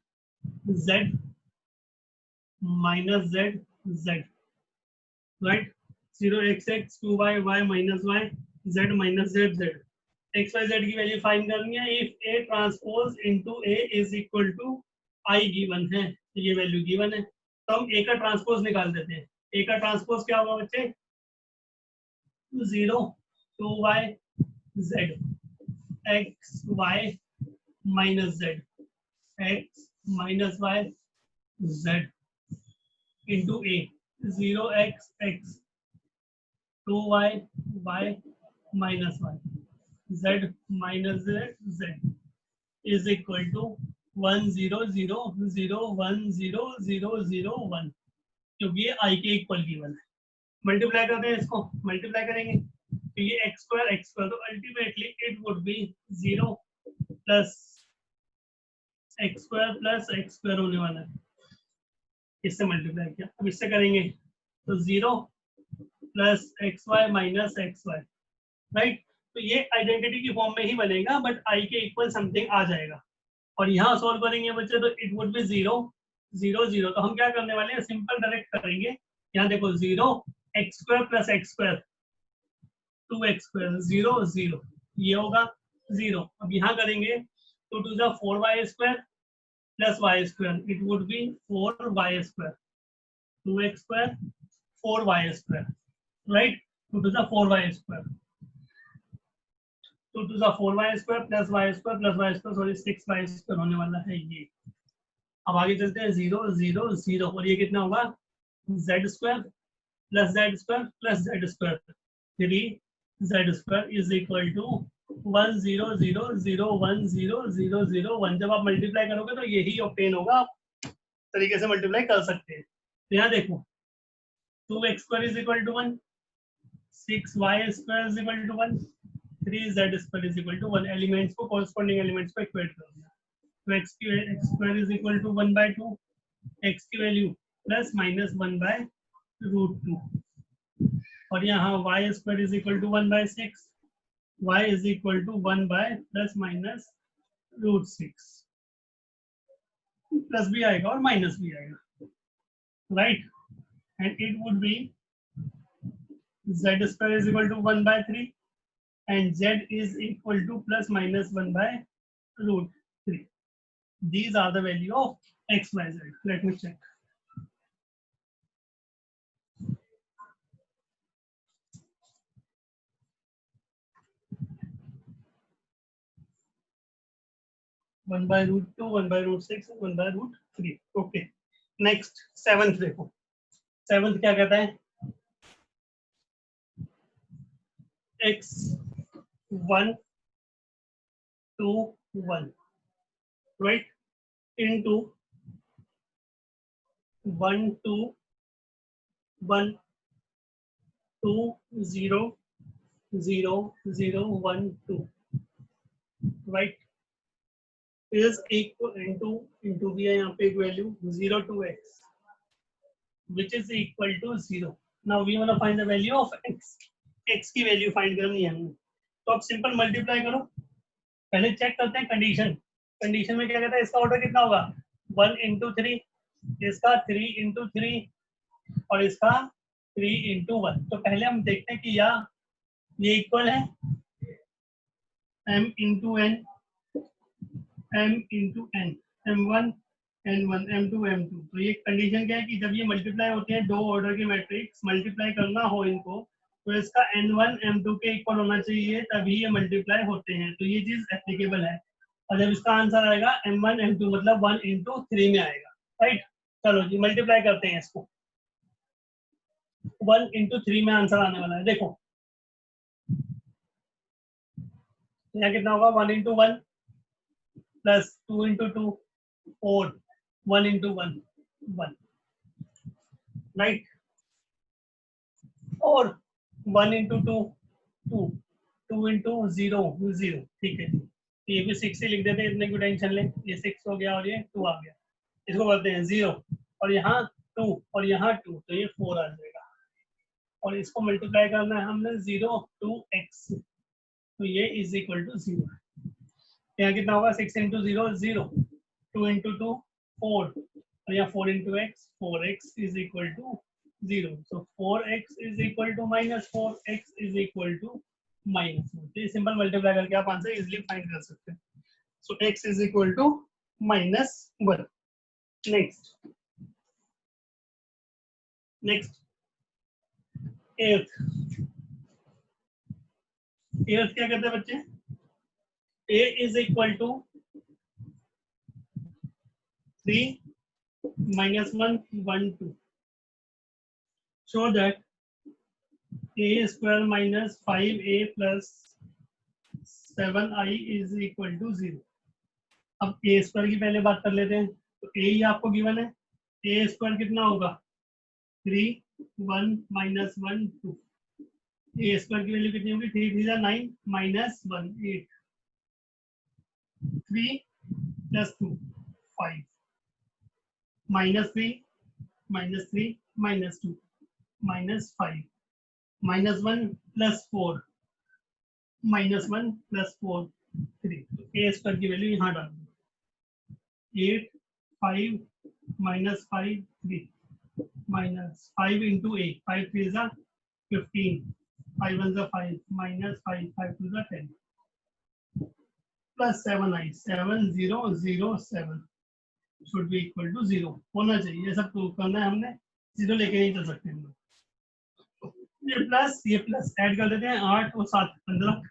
Speaker 1: z minus z z, right। 0xx 2y y minus y z minus z z, x y z की value find करनी है। If a transpose into a is equal to i given है, तो ये value given है, तो हम a का ट्रांसपोज निकाल देते हैं। a का ट्रांसपोज क्या होगा बच्चे, 0 2y z x y minus z x minus y z into a, 0x x 2y y minus y z minus z z is equal to 1 0 0 0 1 0 0 0 1, क्योंकि ये i के इक्वल गिवन है। मल्टीप्लाई करते हैं, इसको मल्टीप्लाई करेंगे तो ये x स्क्वायर, तो ultimately it would B 0 plus x square होने वाला है, इससे मल्टीप्लाई किया। अब इससे करेंगे तो 0 plus X Y minus X Y, right. तो ये आइडेंटिटी की फॉर्म में ही बनेगा, बट i के इक्वल समथिंग आ जाएगा। और यहाँ सॉल्व करेंगे बच्चे तो इट वुड बी 0 0 0, तो हम क्या करने वाले हैं, सिंपल डायरेक्ट करेंगे। यहाँ देखो 0 x square plus x square 2x square 0 0, ये होगा 0। अब यहाँ करेंगे तो 2 4y square plus Y square, it would be 4y square 2x square 4y square, right. 2 4y square, 2 4y square plus y square, sorry 6y square होने वाला है ये। अब आगे चलते हैं 0 0 0, और ये कितना होगा, z square plus z square plus z square 3z square is equal to 1 0 0 0 1 0 0 0 1। जब आप मल्टीप्लाई करोगे तो यही ऑब्टेन होगा, आप तरीके से मल्टीप्लाई कर सकते हैं। तो यहाँ देखो 2x square is equal to 1, 6y square is equal to 1, 3z square is equal to 1। Elements को कॉरस्पॉन्डिंग एलिमेंट्स को इक्वेट कर दिया। तो x square is equal to 1/2, x की वैल्यू प्लस माइनस 1/√2, और यहाँ y square is equal to 1/6, y is equal to 1 by plus minus √6, plus भी आएगा और माइनस भी आएगा, right. And it would B z square is equal to 1/3 and z is equal to plus minus 1 by root 3. These are the value of x, y, z. Let me check. One by root 2, 1 by root 6, 1 by root 3. Okay. Next, seventh देखो. Seventh क्या कहता है? x 1 2 1, right? Into 1 2 1 2 0 0 0 1 2, right? Is equal into भी है यहाँ पे एक value 0 to x, which is equal to 0. Now we want to find the value of x. x की वैल्यू फाइंड करनी है हमने, तो अब सिंपल मल्टीप्लाई करो. पहले चेक करते हैं कंडीशन. कंडीशन में क्या कहता है? इसका ऑर्डर कितना होगा? 1 into 3, इसका 3 into 3 और इसका 3 into 1. तो पहले हम देखते हैं कि या ये इक्वल है m into n, m into n, m1 n1 m2 m2. तो ये कंडीशन क्या है कि जब ये मल्टीप्लाई होते हैं, दो ऑर्डर के मैट्रिक्स मल्टीप्लाई करना हो इनको, तो इसका n1 m2 के इक्वल होना चाहिए, तभी ये मल्टीप्लाई होते हैं. तो ये चीज एप्लीकेबल है. और जब इसका आंसर आएगा m1 m2 मतलब 1 into 3 में आएगा, राइट? चलो जी मल्टीप्लाई करते हैं इसको. 1 into 3 में आंसर आने वाला है. देखो यहाँ कितना होगा? 1 into 1 plus 2 into 2 4, 1 into 1 1, right? और 1 into 2 2, 2 into 0 0. ठीक है, ये भी 6 ही लिख देते हैं, इतने की टेंशन लें. ये 6 हो गया और ये 2 आ गया. इसको करते हैं 0 और यहाँ 2 और यहाँ 2, तो ये 4 आ जाएगा. और इसको मल्टीप्लाई करना है हमने 0 to x, तो ये इज इक्वल टू 0. यहाँ कितना होगा? 6 into 0 0, 2 into 2 4 और यहाँ 4 into x, 4x is equal to 0. So 4x is equal to minus 4x is equal to minus 1. तो ये सिंपल मल्टीप्लाई करके आप आंसर इजीली फाइंड कर सकते हैं. So x is equal to minus 1. Next eighth क्या कहते हैं बच्चे? a is equal to 3 minus 1 1 2. Show that a square minus 5a plus 7i is equal to 0. अब a स्क्वायर की पहले बात कर लेते हैं. तो a ही आपको गिवन है. a स्क्वायर कितना होगा? 3 1 minus 1 2. a स्क्वायर की वैल्यू कितनी होगी? 3 3 9 minus 1 8. 3 plus 2 5 minus 3 minus 2 minus 5 minus 1 plus 4 minus 1 plus 4 3. तो a स्क्वायर की वैल्यू यहाँ डाल दो. 8 5 minus 5 3 minus 5 into a, 5 3 is 15, 5 1 is 5 minus 5 5 2 is 10 plus 7i 7 0 0 7 should be equal to 0 होना चाहिए. ये सब प्रूव करना है हमने, 0 लेके नहीं चल सकते हम लोग. ये प्लस ऐड कर देते हैं. 8 और 7 15,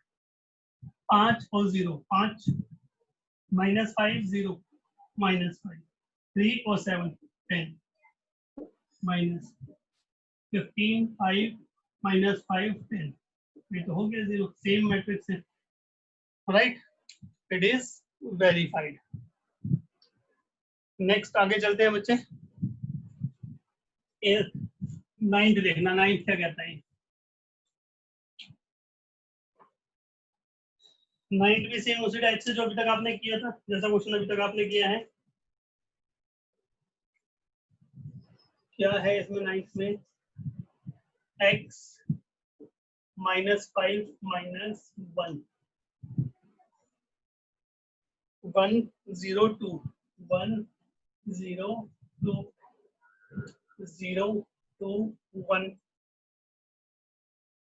Speaker 1: 5 और 0 5 minus 5 0 minus 5 3 और 7 10 minus 15 5 minus 5 10. ये तो हो गया 0. सेम मैट्रिक्स है, right? It is verified. Next आगे चलते हैं बच्चे. नाइन्थ देखना. नाइन्थ क्या कहता है? नाइन्थ भी सेम उसी टाइप से जो अभी तक आपने किया था, जैसा क्वेश्चन अभी तक आपने किया है. क्या है इसमें? नाइन्थ में x minus 5 minus 1 1 0 2 1 0 2 0 2 1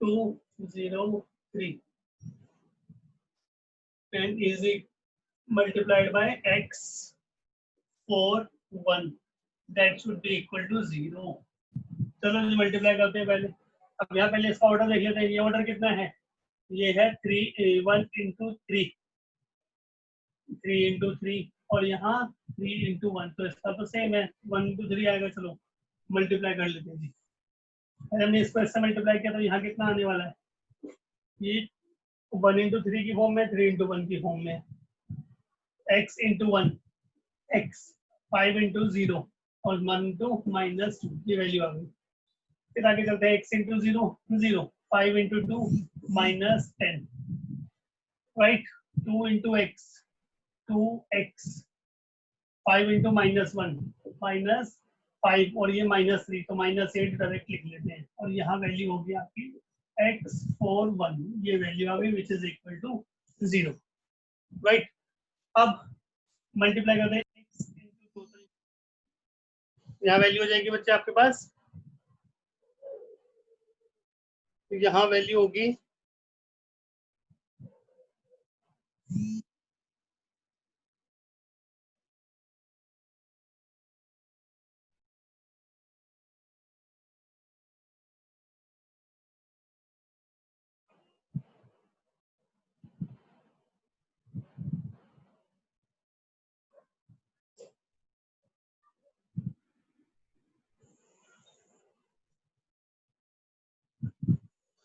Speaker 1: 2 0 3 and is it multiplied by x 4 1 that should be equal to 0. चलो जी मल्टीप्लाई करते हैं पहले. अब यहाँ पहले इसका ऑर्डर देख लेते हैं. ये ऑर्डर कितना है? ये है 1 into 3 into 3 और यहाँ 3 into 1. तो इसका तो सेम है 1 into 3 आएगा. चलो मल्टीप्लाई कर लेते हैं जी. अगर हमने इसको इससे मल्टीप्लाई किया तो यहाँ कितना आने वाला है? ये 1 into 3 की फॉर्म में, 3 into 1 की फॉर्म में. x into 1 x 5 into 0 और 1 into -2 ये वैल्यू आ गई. फिर आगे चलते हैं. x into 0 0 5 into 2 -10 right. 2 into x 2x 5 into -1 -5 और ये -3 तो -8 डायरेक्ट लिख लेते हैं. और यहाँ वैल्यू होगी आपकी x 4 1 ये वैल्यू आ गई which is equal to 0 right. अब मल्टीप्लाई करते हैं x into टोटल. यहाँ वैल्यू हो जाएगी बच्चे आपके पास. यहाँ वैल्यू होगी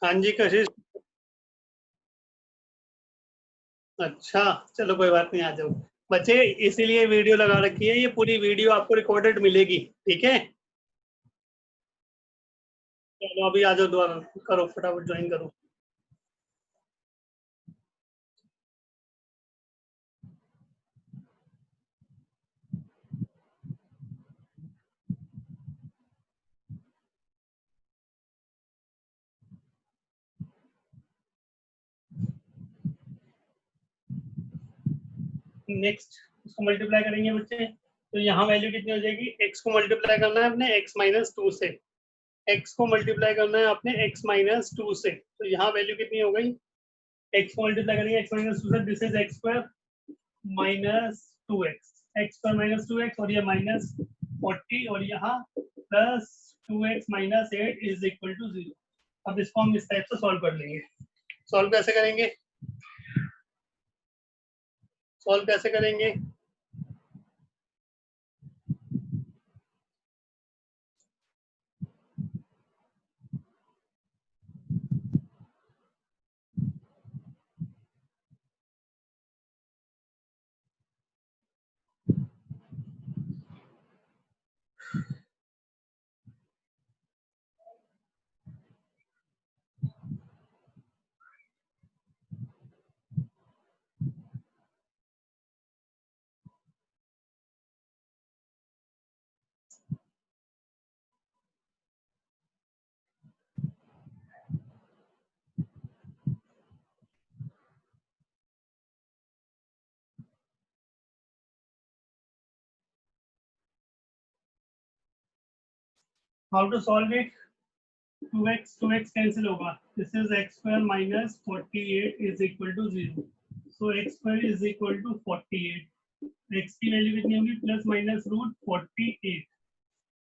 Speaker 1: हाँ जी कशिश. अच्छा चलो कोई बात नहीं, आ जाओ बच्चे. इसीलिए वीडियो लगा रखी है. ये पूरी वीडियो आपको रिकॉर्डेड मिलेगी. ठीक है चलो अभी आ जाओ दोबारा. करो फटाफट ज्वाइन करो. नेक्स्ट इसको मल्टीप्लाई करेंगे बच्चे. तो यहाँ वैल्यू कितनी हो जाएगी? x को मल्टीप्लाई करना है अपने x -2 से. x को मल्टीप्लाई करना है अपने x -2 से. तो यहाँ वैल्यू कितनी हो गई? x को मल्टीप्लाई करेंगे x -2 से. This is x square -2x x square -2x और ये -40 और यहाँ +2x -8 इज इक्वल टू 0. अब इसको हम इस टाइप से सॉल्व कर लेंगे. सॉल्व कैसे करेंगे? सॉल्व कैसे करेंगे? How to solve it? 2x cancel होगा. This is x square -48 is equal to 0. So x square is equal to 48. x की वैल्यू कितनी होगी? +-√48.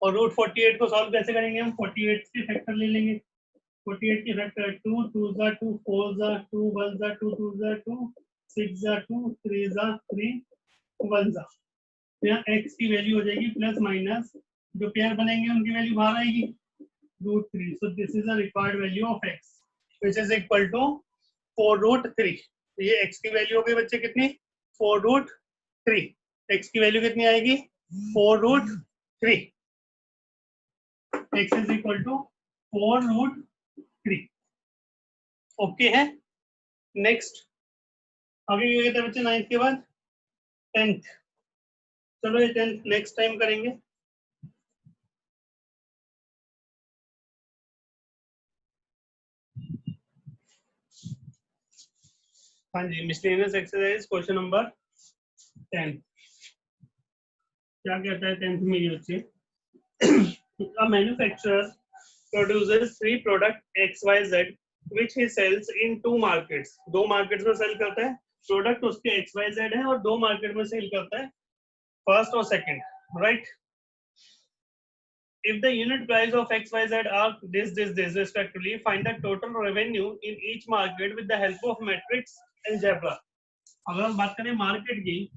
Speaker 1: और √48 को सॉल्व कैसे करेंगे हम? 48 के फैक्टर ले लेंगे. 48 के फैक्टर 2 2 जा 2 4 जा 2 1 जा 2 2 जा 2 6 जा 2 3 जा 3 1 जा. यहाँ x की वैल्यू हो जाएगी प्लस जो पेयर बनेंगे उनकी वैल्यू बाहर आएगी √3. So this is the required value of x which is equal to 4√3. तो ये x की वैल्यू हो गई बच्चे कितनी? 4√3. x की वैल्यू कितनी आएगी? 4√3. x is equal to 4√3. Okay है. नेक्स्ट आगे क्या कहते हैं बच्चे 9th के बाद 10th. चलो ये 10th नेक्स्ट टाइम करेंगे. हाँ जी मिसलेनियस एक्सरसाइज क्वेश्चन नंबर 10. क्या कहता है 10th में ये बच्चे? A manufacturer produces 3 product XYZ which he sells in 2 markets. 2 markets में सेल करता है. प्रोडक्ट उसके XYZ है और दो मार्केट में सेल करता है, फर्स्ट और second, right. If the unit price of XYZ are this respectively, find the total revenue in each market with the help of matrix algebra. अगर हम बात करें मार्केट की,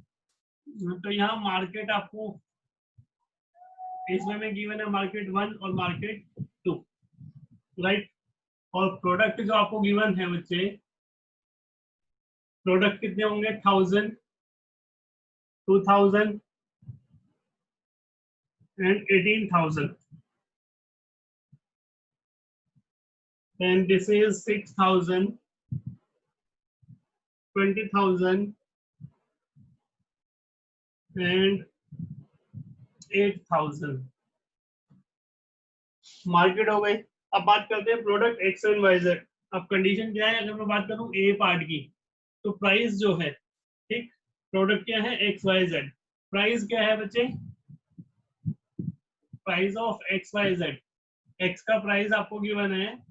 Speaker 1: तो यहाँ मार्केट आपको इसमें में गिवन है मार्केट 1 और मार्केट 2, राइट। और प्रोडक्ट जो आपको गिवन है बच्चे, प्रोडक्ट कितने होंगे, 1000, 2000 and 18,000, and this is 6,000, 20,000 and 8,000 market हो गई। अब बात करते हैं product X and Y Z. अब कंडीशन क्या है, अगर मैं बात करूं ए पार्ट की, तो प्राइस जो है, ठीक, प्रोडक्ट क्या है, एक्स वाई जेड, प्राइस क्या है बच्चे, price of X Y Z, X का प्राइस आपको गिवन है,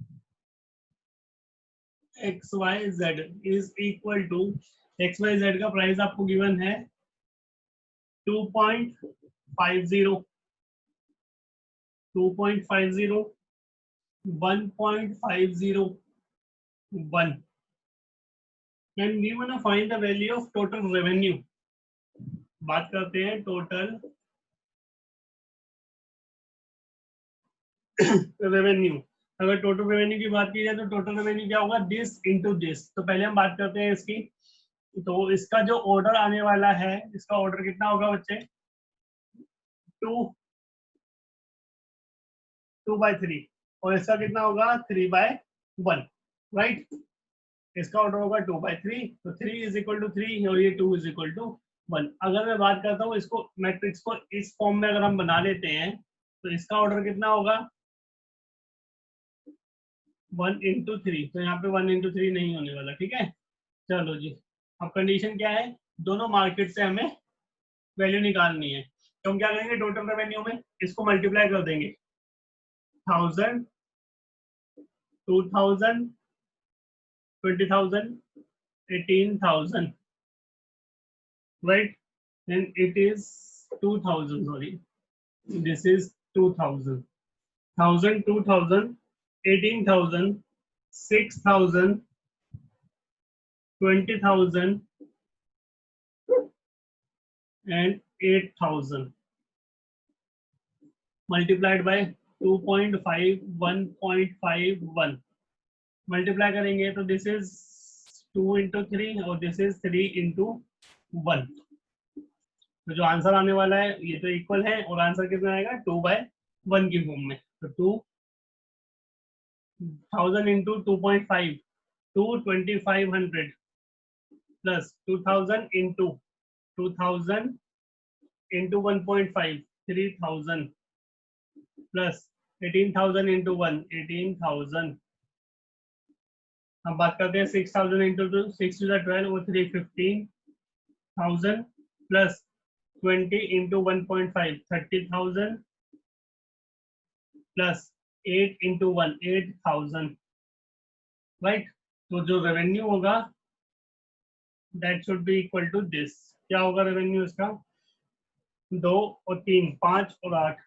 Speaker 1: X Y Z is equal to, X Y Z का प्राइस आपको गिवन है 2.50, 2.50, 1.501, and we want to find the value of total revenue। बात करते हैं टोटल रेवेन्यू। अगर टोटल रेवेन्यू की बात की जाए तो टोटल रेवेन्यू क्या होगा, दिस इनटू दिस। तो पहले हम बात करते हैं इसकी, तो इसका जो ऑर्डर आने वाला है, इसका ऑर्डर कितना होगा बच्चे, 2/3, और इसका कितना होगा, 3/1, राइट। इसका ऑर्डर होगा 2/3, तो 3 इज इक्वल टू 3 और ये 2 इज इक्वल टू 1। अगर मैं बात करता हूँ इसको, मैट्रिक्स को इस फॉर्म में अगर हम बना लेते हैं, तो इसका ऑर्डर कितना होगा, 1 into 3, तो यहाँ पे 1 into 3 नहीं होने वाला, ठीक है। चलो जी, अब कंडीशन क्या है, दोनों मार्केट से हमें वैल्यू निकालनी है, तो हम क्या करेंगे, टोटल रेवेन्यू में इसको मल्टीप्लाई कर देंगे, 1000, 2000, 20,000, 18,000, right, and it is 2,000, sorry, this is 2,000, 1,000, 2,000, 18,000, 6,000, 20,000 and 8,000 multiplied by 2.5, 1.51 multiply करेंगे तो दिस इज 2 into 3 और दिस इज 3 into 1। तो जो आंसर आने वाला है ये तो इक्वल है, और आंसर कितना आएगा, 2/1 की फॉर्म में। तो 2,000 into 2.5, 2,2500 plus 2,000 into 2,000 into 1.5, 3,000 plus 18,000 into 1, 18,000। हम बात करते हैं 6,000 into 2, 6 to the 12 और 3, 15,000 plus 20 into 1.5, 30,000 plus 8 into 1, 8,000, right. तो जो रेवेन्यू होगा that should be equal to this. क्या होगा रेवेन्यू इसका, 2 और 3, 5 और 8,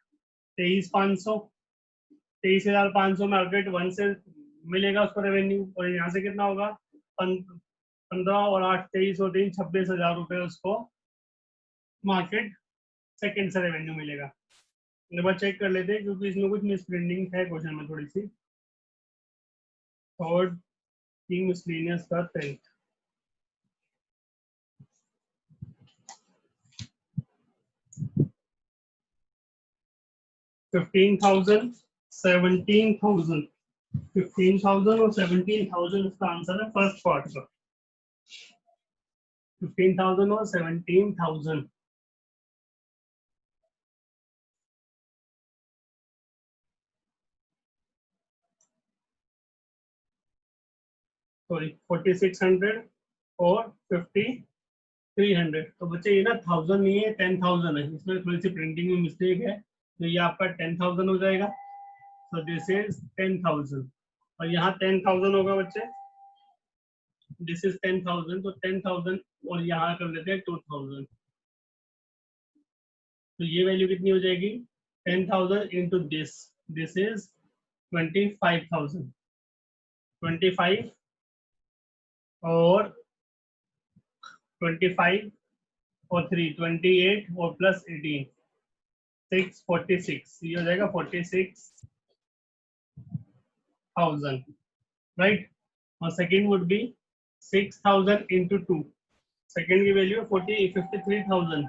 Speaker 1: 23,500, 23,500 मार्केट 1 से मिलेगा उसको रेवेन्यू, और यहाँ से कितना होगा, 15 और 8, 23 और 3, 26,000 रुपये उसको मार्केट सेकंड से रेवेन्यू मिलेगा। एक बार चेक कर लेते हैं क्योंकि इसमें कुछ मिसप्रिंटिंग है क्वेश्चन में थोड़ी सी। थर्ड की मिसलेनियस का 10th, $15,000, 17,000, 15,000 और 17,000 इसका आंसर है फर्स्ट पार्ट का, 15,000 और 17,000। सॉरी 4,600 और 5,300। तो बच्चे ये ना 1000 नहीं है, 10,000 है, इसमें थोड़ी सी प्रिंटिंग में मिस्टेक है, तो ये आपका 10,000 हो जाएगा। सो दिस इज 10,000, और यहाँ 10,000 होगा बच्चे, दिस इज 10,000, तो 10,000 और यहाँ कर लेते हैं 2,000, तो ये वैल्यू कितनी हो जाएगी 10,000 इंटू दिस इज 25,000, 25 और 25 और 3 28 और प्लस 18 646, ये हो जाएगा 46,000, राइट। और second would be 6,000 into 2, second की वैल्यू 53,000,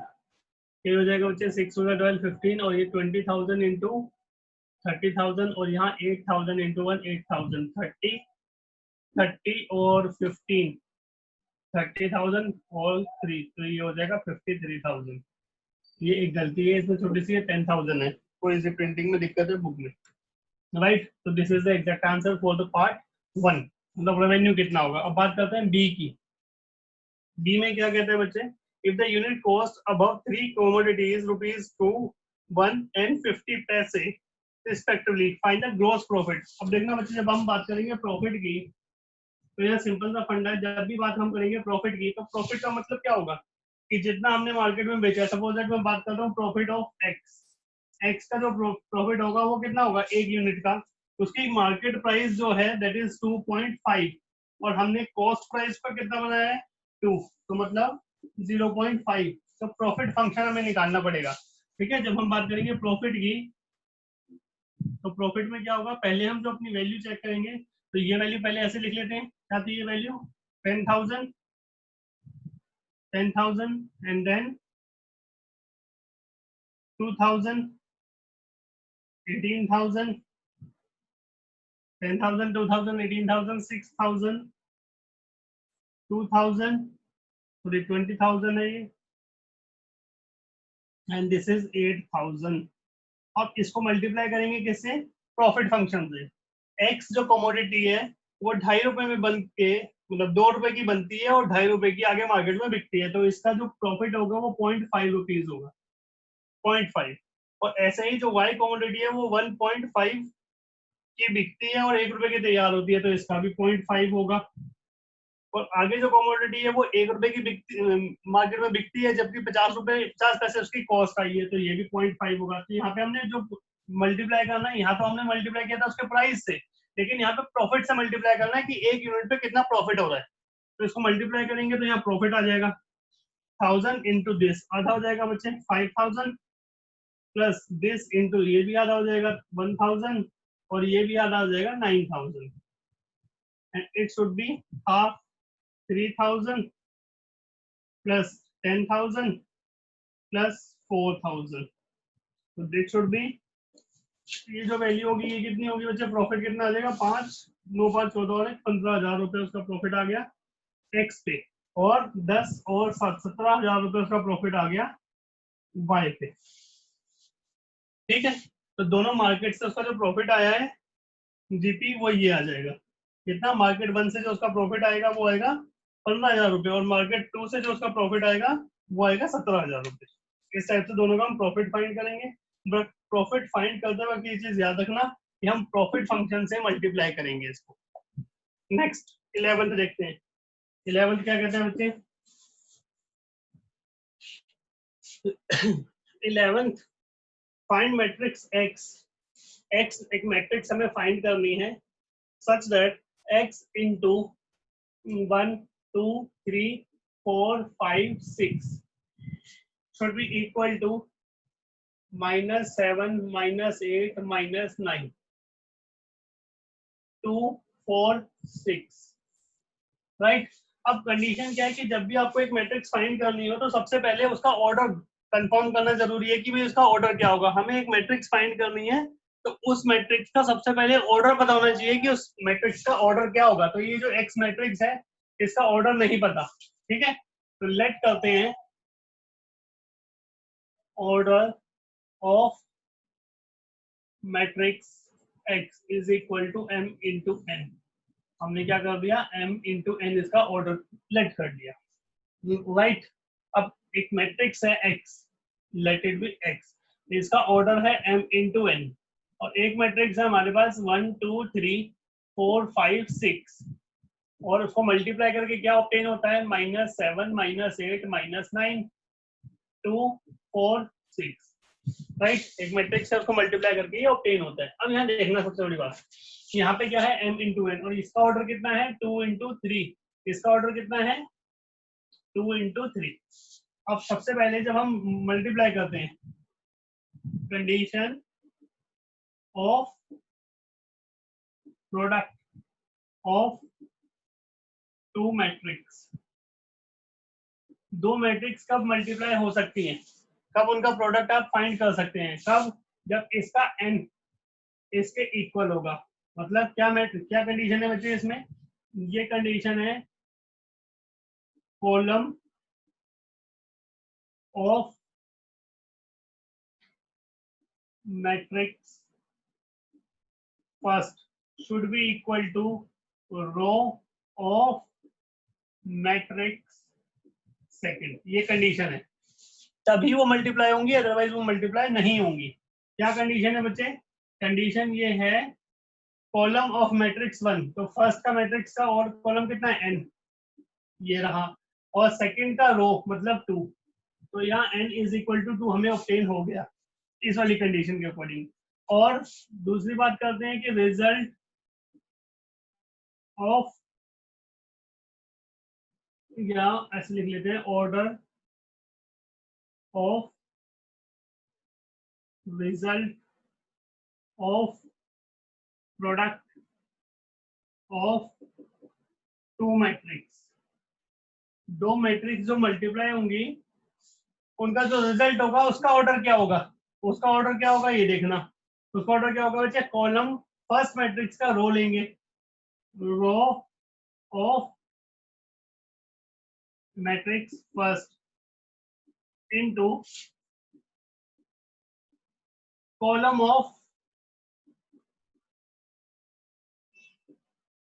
Speaker 1: ये हो जाएगा बच्चे 6 होगा 12 15 और ये 20,000 इंटू 30,000 और यहाँ 8,000 इंटू 1 8,000 30 और 15 30,000 और 3, तो ये हो जाएगा 53,000। ये एक गलती है इसमें छोटी सी, 10,000 है, कोई सी प्रिंटिंग में दिक्कत है बुक में, राइट। तो this is the exact answer for the part 1, मतलब रेवेन्यू कितना होगा। अब बात करते हैं बी की। बी में क्या कहते हैं बच्चे, if the unit cost above 3 commodities rupees 2, 1 and 50 पैसे respectively find the gross profit. अब देखना बच्चे, जब हम बात करेंगे प्रॉफिट की, तो यह सिंपल सा फंडा है, जब भी बात हम करेंगे प्रॉफिट की, तो प्रॉफिट का मतलब क्या होगा कि जितना हमने मार्केट में बेचा, सपोज दैट मैं बात कर रहा हूँ प्रॉफिट ऑफ एक्स, एक्स का जो प्रॉफिट होगा वो कितना होगा एक यूनिट का, उसकी मार्केट प्राइस जो है दैट इज 2.5 और हमने कॉस्ट प्राइस पर कितना बनाया है 2, तो मतलब 0.5, तो प्रॉफिट फंक्शन हमें निकालना पड़ेगा, ठीक है। जब हम बात करेंगे प्रॉफिट की, तो प्रॉफिट में क्या होगा, पहले हम जो अपनी वैल्यू चेक करेंगे, तो ये वैल्यू पहले ऐसे लिख लेते हैं, क्या थी ये वैल्यू 10,000 एंड देन 2,000 18,000 10,000 2,000 18,000 6,000 2,000, सॉरी 20,000 है ये, एंड दिस इज 8,000। अब इसको मल्टीप्लाई करेंगे किससे, प्रॉफिट फंक्शन से। एक्स जो कमोडिटी है वो 2.5 रुपए में बन के, मतलब 2 रुपए की बनती है और 2.5 रुपए की आगे मार्केट में बिकती है, तो इसका जो प्रॉफिट होगा वो 0.5 रुपीज होगा, 0.5। और ऐसे ही जो वाई कमोडिटी है वो 1.5 की बिकती है और 1 रुपए की तैयार होती है, तो इसका भी 0.5 होगा। और आगे जो कमोडिटी है वो 1 रुपए की मार्केट में बिकती है, जबकि 50 पैसे उसकी कॉस्ट आई है, तो ये भी 0.5 होगा। तो यहाँ पे हमने जो मल्टीप्लाई करना है, यहाँ तो हमने मल्टीप्लाई किया था उसके प्राइस से, लेकिन यहाँ पे प्रॉफिट से मल्टीप्लाई करना है कि एक यूनिट पे कितना प्रॉफिट हो रहा है, तो इसको मल्टीप्लाई करेंगे तो यहाँ प्रॉफिट आ जाएगा 1,000 इंटू दिस, आधा हो जाएगा बच्चे 5,000 प्लस दिस इंटू ये भी आधा हो जाएगा 1,000 और ये भी आधा हो जाएगा 9,000 and it should be half 3,000 plus 10,000 plus 4,000, तो दिस शुड बी, ये जो वैल्यू होगी ये कितनी होगी बच्चे, प्रॉफिट कितना आ जाएगा 5 9 5 14 और 15,000 रुपए उसका प्रॉफिट आ गया एक्स पे, और 10 और 7 17,000 रुपए उसका प्रॉफिट आ गया वाई पे, ठीक है। तो दोनों मार्केट से उसका जो प्रॉफिट आया है जीपी वो ये आ जाएगा, कितना, मार्केट 1 से जो उसका प्रॉफिट आएगा वो आएगा 15,000 रुपए और मार्केट 2 से जो उसका प्रॉफिट आएगा वो आएगा 17,000 रुपए। इस टाइप से दोनों का हम प्रॉफिट फाइंड करेंगे, बट प्रॉफिट फाइंड करते वक्त ये चीज याद रखना कि हम प्रॉफिट फंक्शन से मल्टीप्लाई करेंगे इसको। नेक्स्ट 11th देखते हैं, 11th क्या कहते हैं बच्चे, 11th find matrix x, x एक मैट्रिक्स हमें फाइंड करनी है such that x into 1 2 3 4 5 6 should be equal to -7 -8 -9 2 4 6, right. अब कंडीशन क्या है कि जब भी आपको एक मैट्रिक्स फाइंड करनी हो तो सबसे पहले उसका ऑर्डर कंफर्म करना जरूरी है कि भाई उसका ऑर्डर क्या होगा। हमें एक मैट्रिक्स फाइंड करनी है तो उस मैट्रिक्स का सबसे पहले ऑर्डर पता होना चाहिए कि उस मैट्रिक्स का ऑर्डर क्या होगा। तो ये जो एक्स मैट्रिक्स है इसका ऑर्डर नहीं पता, ठीक है। तो लेट करते हैं order of matrix X is equal to m into n। हमने क्या कर दिया, m इंटू n इसका ऑर्डर लेट कर दिया, राइट। अब एक मैट्रिक्स है x, let it be x, इसका ऑर्डर है m इंटू n, और एक मैट्रिक्स है हमारे पास 1 2 3 4 5 6, और उसको मल्टीप्लाई करके क्या ऑब्टेन होता है, -7 -8 -9 2 4 6, राइट। एक मैट्रिक्स है, उसको मल्टीप्लाई करके ये ऑब्टेन होता है। अब यहाँ देखना सबसे बड़ी बात, यहाँ पे क्या है m इंटू n, और इसका ऑर्डर कितना है 2 इंटू 3, इसका ऑर्डर कितना है 2 इंटू 3। अब सबसे पहले जब हम मल्टीप्लाई करते हैं, condition of product of two matrix, दो मैट्रिक्स कब मल्टीप्लाई हो सकती हैं, कब उनका प्रोडक्ट आप फाइंड कर सकते हैं, कब, जब इसका n इसके इक्वल होगा। मतलब क्या मैट्रिक्स, क्या कंडीशन है बच्चे इसमें, ये कंडीशन है column of matrix first should be equal to row of matrix second, ये कंडीशन है, तभी वो मल्टीप्लाई होंगी, अदरवाइज वो मल्टीप्लाई नहीं होंगी। क्या कंडीशन है बच्चे, कंडीशन ये है कॉलम ऑफ मैट्रिक्स 1, तो फर्स्ट का मैट्रिक्स का और कॉलम कितना है n, ये रहा, और सेकंड का रो मतलब 2, तो यहाँ n इज इक्वल टू 2 हमें ऑब्टेन हो गया इस वाली कंडीशन के अकॉर्डिंग। और दूसरी बात करते हैं कि रिजल्ट ऑफ, या ऐसे लिख लेते हैं, order of result of product of two matrix, दो मैट्रिक्स जो मल्टीप्लाई होंगी उनका जो रिजल्ट होगा उसका ऑर्डर क्या होगा, उसका ऑर्डर क्या होगा ये देखना, उसका ऑर्डर क्या होगा बच्चे, कॉलम फर्स्ट मैट्रिक्स का रो लेंगे, row of matrix first into column of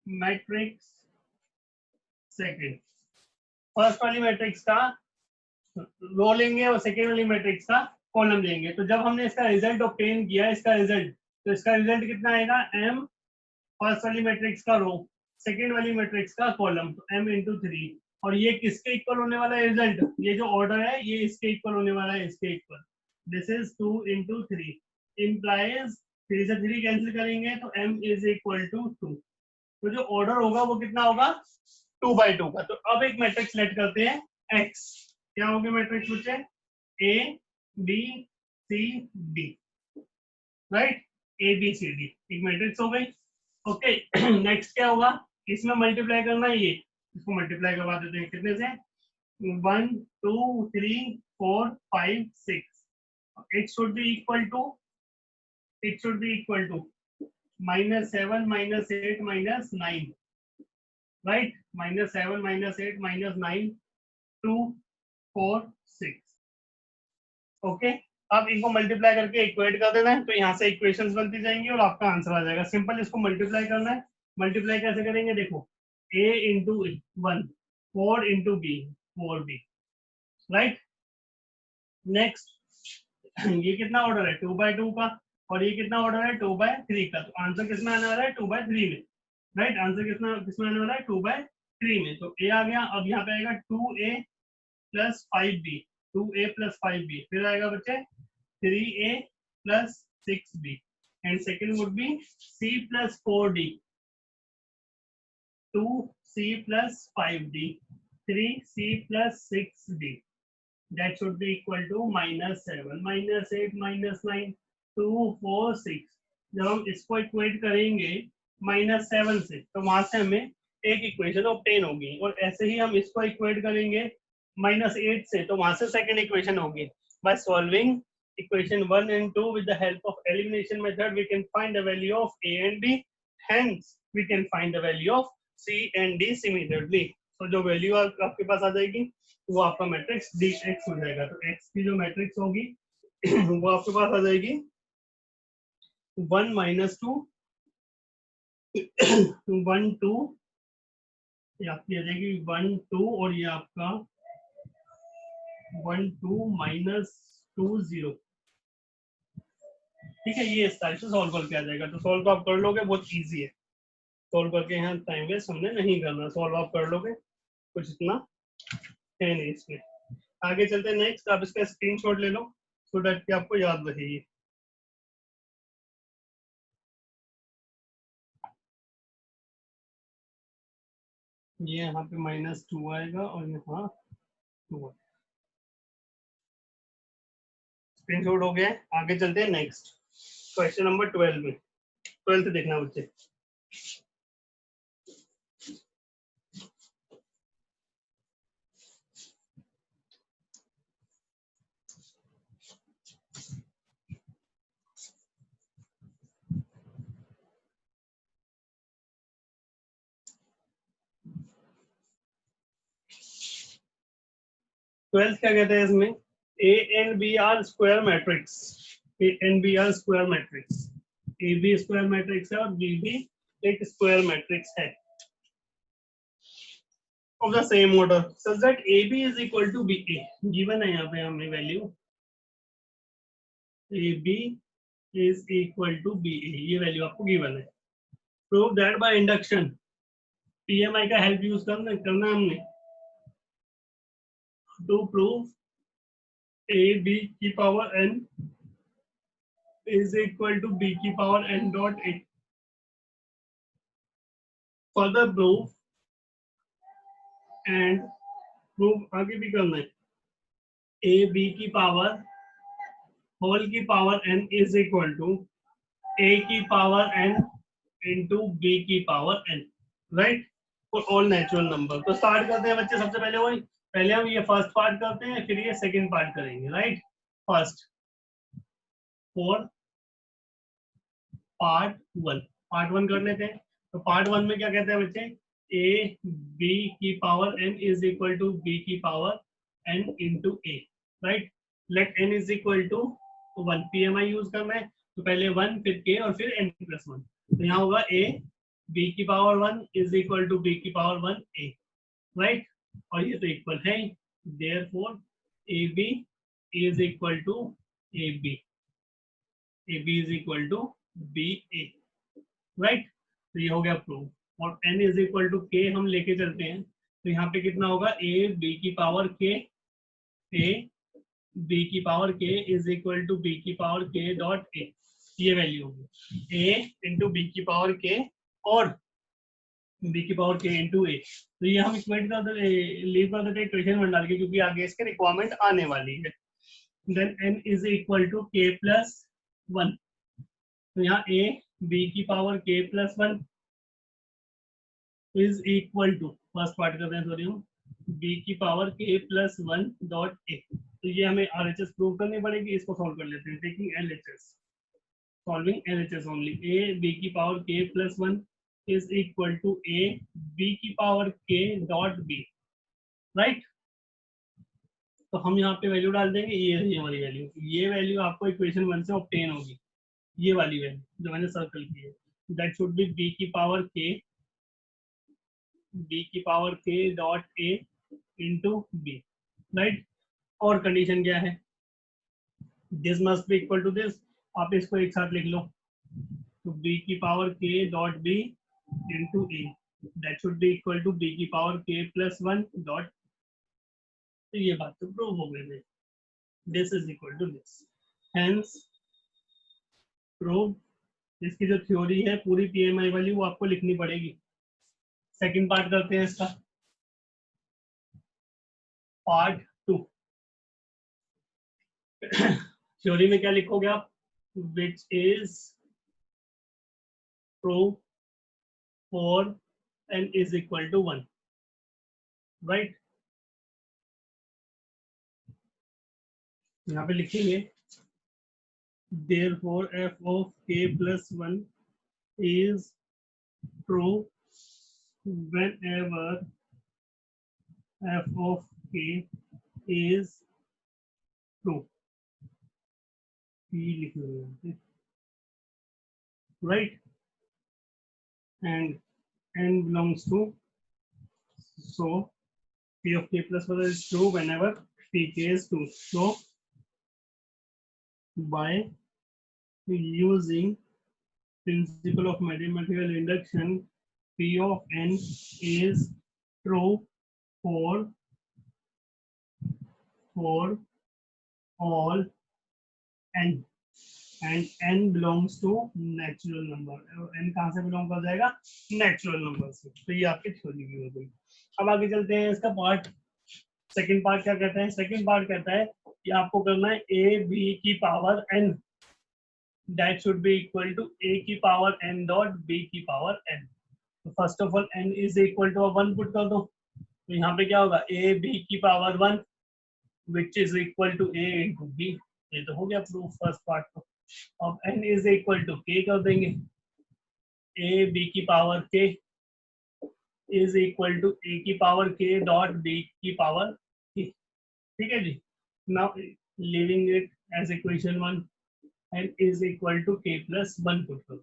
Speaker 1: matrix second, first वाली मैट्रिक्स का रो लेंगे और सेकेंड वाली मैट्रिक्स का कॉलम लेंगे। तो जब हमने इसका रिजल्ट ऑब्टेन किया, इसका रिजल्ट, तो इसका रिजल्ट कितना आएगा, m फर्स्ट वाली मैट्रिक्स का रो, सेकेंड वाली मैट्रिक्स का कॉलम, तो m इंटू 3, और ये किसके इक्वल होने वाला है रिजल्ट, ये जो ऑर्डर है ये इसके इक्वल होने वाला है, इसके equal, this is 2 into 3 implies 3 से 3 कैंसिल करेंगे तो m इज इक्वल टू 2, तो जो ऑर्डर होगा वो कितना होगा 2/2 का। तो अब एक मैट्रिक्स लेट करते हैं x, क्या होगी मैट्रिक्स बच्चे, A B C D, right, A B C D एक मैट्रिक्स हो गई। ओके, नेक्स्ट क्या होगा, इसमें मल्टीप्लाई करना है, ये इसको मल्टीप्लाई करवा देते हैं कितने से, 1 2 3 4 5 6, it should be equal to -7 -8 -9, right, -7 -8 -9 2 4 6। Okay, अब इनको मल्टीप्लाई करके इक्वेट कर देना है, तो यहाँ से इक्वेशंस बनती जाएंगी और आपका आंसर आ जाएगा। सिंपल इसको मल्टीप्लाई करना है, मल्टीप्लाई कैसे करेंगे देखो, a into 1 4 into B 4b, right. Next ये कितना ऑर्डर है 2/2 का, और ये कितना ऑर्डर है 2/3 का, तो आंसर किसमें आने वाला है 2/3 में, राइट। आंसर किसमें आने वाला है 2/3 में, तो a आ गया। अब यहाँ पे आएगा 2a plus 5b, 2a plus 5b, फिर आएगा बच्चे 3a plus 6b, and second would be c plus 4d, 2c plus 5d, 3c plus 6d, that should be equal to -7 -8 -9 2 4 6। जब हम इसको इक्वेट करेंगे -7 से, तो वहां से हमें एक इक्वेशन ऑब्टेन होगी, और ऐसे ही हम इसको इक्वेट करेंगे -8 से, तो वहां से सेकंड इक्वेशन होगी। By solving equation 1 and 2 with the help of elimination method we can find the value of a and b, hence we can find the value of c and d similarly। तो जो value आपके पास आ जाएगी वो आपका matrix dx हो जाएगा। तो x की जो मैट्रिक्स होगी वो आपके पास आ जाएगी 1 -2 1 2, ये आपकी आ जाएगी 1 2, और ये आपका 1 2 -2 0, ठीक है। ये इस टाइप से सॉल्व करके आ जाएगा, तो सॉल्व तो आप कर लोगे, बहुत इजी है। सॉल्व करके यहाँ टाइम वेस्ट हमने नहीं करना, सॉल्व आप कर लोगे, कुछ इतना है नहीं इसमें। आगे चलते हैं नेक्स्ट, आप इसका स्क्रीनशॉट ले लो सो दैट कि आपको याद रहेगी। ये यहाँ पे -2 आएगा और यहाँ 2 स्क्रीनशॉट हो गया है। आगे चलते हैं नेक्स्ट क्वेश्चन नंबर 12 में। 12th देखना बच्चे। ट्वेल्थ क्या कहते हैं इसमें, A and B are square matrix, A and B are square matrix, A B square matrix है और बी भी एक स्क्वायर मैट्रिक्स है of the same order such that A B is equal to B A. Given है यहाँ पे हमें value A B is equal to B A, ये वैल्यू आपको गिवन है। Prove that by induction, PMI का help use करना है हमने टू प्रूव a b की power n is equal to b की power n dot a. Further proof and proof आगे भी करना है, a b की पावर होल की power n is equal to a की पावर n into b की power n, right, for all natural number। तो स्टार्ट करते हैं बच्चे, सबसे पहले वही, पहले हम ये फर्स्ट पार्ट करते हैं फिर ये सेकंड पार्ट करेंगे, right. First for part one कर लेते हैं। तो पार्ट वन में क्या कहते हैं बच्चे, ए बी की power n is equal to B की power n into A, right. Let n is equal to 1, PMI use करना है तो पहले 1 फिर k और फिर n+1। तो यहाँ होगा a b की power 1 is equal to b की पावर 1 a, राइट। और ये तो इक्वल है, therefore A B is equal to A B, A B is equal to B A, right. तो ये हो गया प्रूफ। और n is equal to k हम लेके चलते हैं तो यहाँ पे कितना होगा, a b की पावर k, a b की power k is equal to b की पावर k डॉट a, ये वैल्यू होगी a इंटू बी की पावर k और b की पावर k इंटू a। तो ये हम इक्वेट कर देते, लीव कर देते इक्वेशन में डाल के, क्योंकि आगे इसके रिक्वायरमेंट आने वाली है। Then n is equal to k plus 1, तो यहाँ a b की power k plus 1 is equal to, first part करते हैं सॉरी हम, b की power k plus 1 dot a। तो ये हमें RHS प्रूव करनी पड़ेगी, इसको सॉल्व कर लेते हैं taking LHS, solving LHS only. a b की power k plus 1 is equal to a b की power k dot b, right. तो हम यहाँ पे वैल्यू डाल देंगे, ये रही हमारी वैल्यू, ये वैल्यू आपको इक्वेशन 1 से ऑब्टेन होगी, ये वाली वैल्यू जो मैंने सर्कल की है, दैट शुड बी b की पावर k, b की power k dot a into b, right. और कंडीशन क्या है, this must be equal to this, आप इसको एक साथ लिख लो, तो b की power k dot b into a, that should be equal to b की पावर k प्लस 1 डॉट। तो ये बात तो प्रूव हो गई है, this is equal to this, hence prove. इसकी जो थ्योरी है पूरी पीएमआई वाली वो आपको लिखनी पड़ेगी। सेकंड पार्ट करते हैं इसका, पार्ट 2। थ्योरी में क्या लिखोगे आप, which is prove for n is equal to 1, right. यहाँ पे लिखेंगे therefore f of k plus 1 is true whenever f of k is true, right, and n belongs to, so p of k plus 1 is true whenever pk is 2. So by using principle of mathematical induction P of n is true for all n and n belongs to natural number. n कहाँ से belong कर जाएगा? Natural number से। तो ये आपकी theory भी हो गई। अब आगे चलते हैं इसका पार्ट। सेकंड पार्ट क्या कहता है? सेकंड पार्ट कहता है कि आपको करना है a b की power n that should be equal to a की पावर n dot b की पावर n। तो first of all n is equal to 1 put कर दो। तो यहाँ पे क्या होगा? a b की power 1 which is equal to a into b। ये तो हो गया प्रूफ फर्स्ट पार्ट को। अब n is equal to k कर देंगे। a b की power k is equal to a की पावर k dot b की पावर k। ठीक है जी। Now leaving it as equation 1 n is equal to k plus 1 put करो।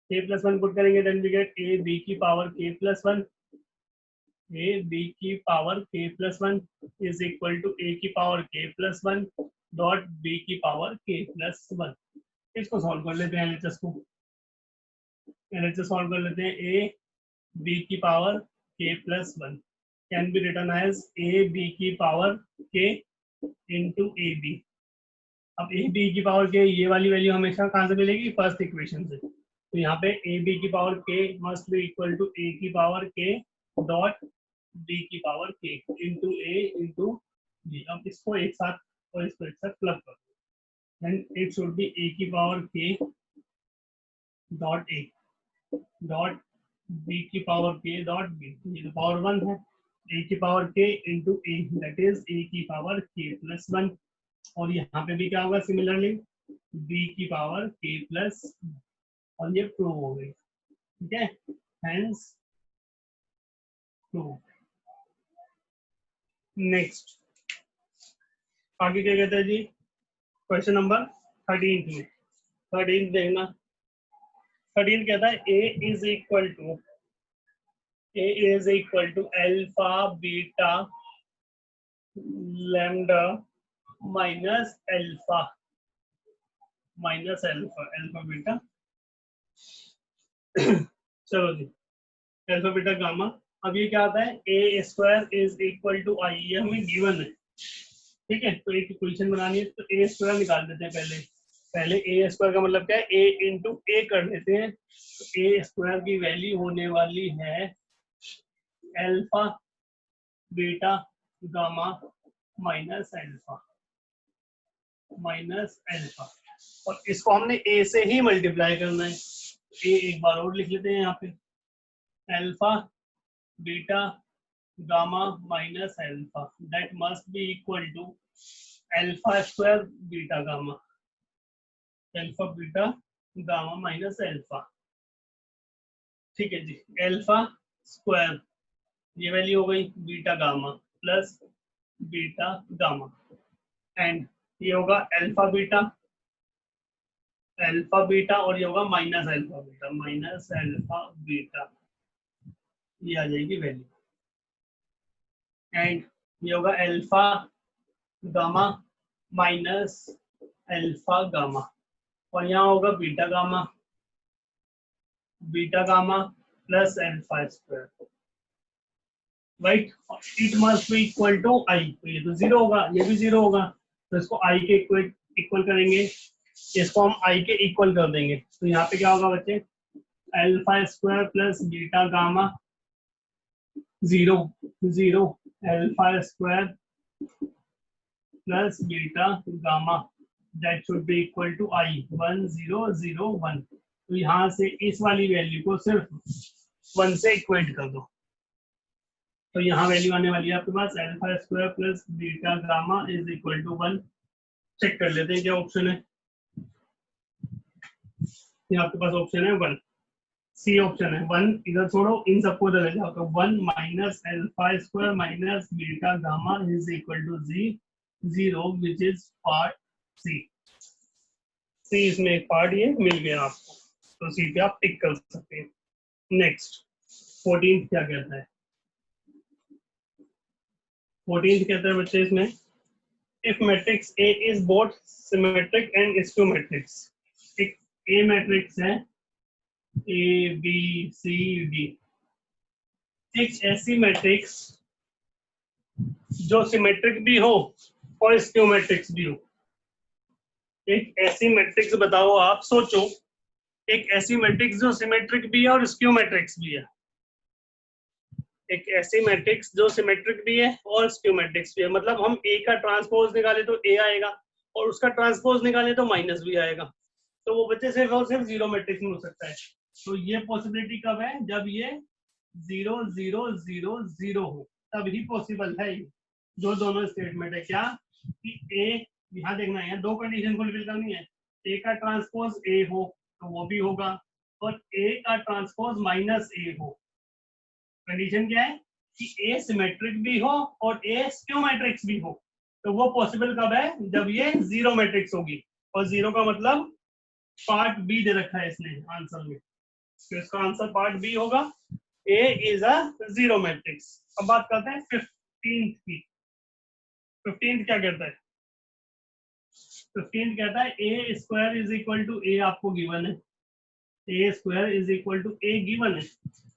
Speaker 1: k plus 1 put करेंगे then we get a b की power k plus 1 a b की power k plus 1 is equal to a की power k plus 1 dot b की power k plus 1। इसको solve कर लेते हैं LHS को। LHS सॉल्व कर लेते हैं। a b की power k plus 1 can be written as a b की power k into a b। अब ए बी की पावर के ये वाली वैल्यू हमेशा कहाँ से मिलेगी? फर्स्ट इक्वेशन से। तो यहाँ पे ए बी की पावर के मस्ट बी इक्वल टू ए की पावर के डॉट बी की पावर के इंटू ए इंटू बी। अब इसको एक साथ और इसको एक साथ प्लग कर दो। Then it should be A की power k dot A dot B की पावर के डॉट बी। ये तो पावर 1 है। ए की पावर के into A that is a की पावर के प्लस 1। और यहाँ पे भी क्या होगा? सिमिलरली b की पावर k प्लस और ये प्रूव हो गई। ठीक है, हेंस प्रूव। नेक्स्ट आगे क्या कहते हैं जी? क्वेश्चन नंबर 13 में 13 देखना। 13 कहता है a is equal to alpha beta lambda minus alpha alpha beta चलो जी अल्फा बीटा गामा। अब ये क्या आता है? A square is equal to आई। ये हमें गिवन है। ठीक है, तो एक इक्वेशन बनानी है तो ए स्क्वायर निकाल देते हैं। पहले ए स्क्वायर का मतलब क्या है? ए इंटू ए कर लेते हैं। तो ए स्क्वायर की वैल्यू होने वाली है alpha beta gamma minus alpha और इसको हमने ए से ही मल्टीप्लाई करना है। ए एक बार और लिख लेते हैं यहाँ पे, alpha beta gamma minus alpha that must be equal to alpha square beta gamma minus alpha. ठीक है जी, अल्फा स्क्वायर ये वैल्यू हो गई beta gamma plus beta gamma and ये होगा अल्फा बीटा और ये होगा माइनस अल्फा बीटा ये आ जाएगी वैल्यू एंड ये होगा alpha gamma minus alpha gamma और यहाँ होगा beta gamma plus alpha square right. It must be equal to I. तो ये तो 0 होगा, ये भी 0 होगा, तो इसको आई के इक्वल करेंगे, इसको हम आई के इक्वल कर देंगे। तो यहाँ पे क्या होगा बच्चे? Alpha square plus beta gamma 0 alpha square plus beta gamma that should be equal to I 1 0 0 1। तो यहाँ से इस वाली वैल्यू को सिर्फ 1 से इक्वेट कर दो। तो यहाँ वैल्यू आने वाली है आपके पास alpha square plus beta gamma is equal to 1। Check कर लेते हैं क्या ऑप्शन है। ये आपके पास ऑप्शन है 1, सी ऑप्शन है। 1 इधर छोड़ो, इन सबको इधर ले जाओ। तो 1 minus alpha square minus beta gamma is equal to 0 which is part C. C इसमें एक पार्ट ये मिल गया आपको, तो सी पे आप टिक कर सकते हैं। नेक्स्ट 14 क्या कहता है? 14 कहता है बच्चे इसमें if matrix A is both symmetric and skew matrix. एक ए मैट्रिक्स है ए बी सी डी, 6 ऐसी मैट्रिक्स जो सिमेट्रिक भी हो और स्क्यू मैट्रिक्स भी हो। एक ऐसी मैट्रिक्स बताओ, आप सोचो, एक ऐसी मैट्रिक्स जो सिमेट्रिक भी है और स्क्यू मैट्रिक्स भी है। एक ऐसी मैट्रिक्स जो सिमेट्रिक भी है और स्क्यू मैट्रिक्स भी है, मतलब हम ए का ट्रांसपोज निकाले तो ए आएगा और उसका ट्रांसपोज निकाले तो माइनस भी आएगा, तो वो बच्चे सिर्फ और सिर्फ जीरो मैट्रिक्स में हो सकता है। तो ये पॉसिबिलिटी कब है? जब ये 0 0 0 0 हो, तब ही पॉसिबल है ये। जो दोनों स्टेटमेंट है क्या कि ए, यहाँ देखना है, दो कंडीशन फुलफिल करनी है, ए का ट्रांसपोज ए हो तो वो भी होगा और ए का ट्रांसपोज माइनस ए हो। कंडीशन क्या है कि ए सिमेट्रिक भी हो और ए स्क्यू मैट्रिक्स भी हो, तो वो पॉसिबल कब है? जब ये जीरो मैट्रिक्स होगी, और जीरो का मतलब पार्ट बी दे रखा है इसने आंसर में, तो इसका आंसर पार्ट बी होगा, ए इज अ जीरो मैट्रिक्स। अब बात करते हैं 15th की। 15th क्या कहता है? 15th कहता है A square is equal to A, आपको गिवन है A square is equal to A given है,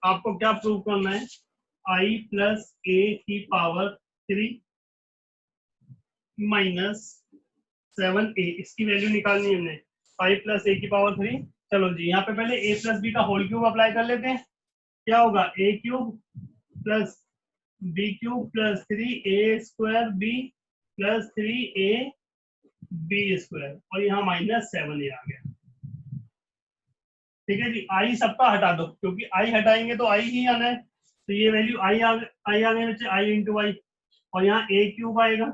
Speaker 1: आपको क्या प्रूव करना है? आई प्लस ए की पावर 3 माइनस 7a, इसकी वैल्यू निकालनी है हमने, आई प्लस ए की पावर 3। चलो जी, यहाँ पे पहले a प्लस बी का होल क्यूब अप्लाई कर लेते हैं। क्या होगा? a cube plus B cube plus 3a square B plus 3a B square, और यहाँ माइनस 7a आ गया। ठीक है जी, आई सबका हटा दो, क्योंकि आई हटाएंगे तो आई ही आना है, तो ये वैल्यू आई आ गई बच्चे, आई इंटू आई, और यहाँ a क्यूब आएगा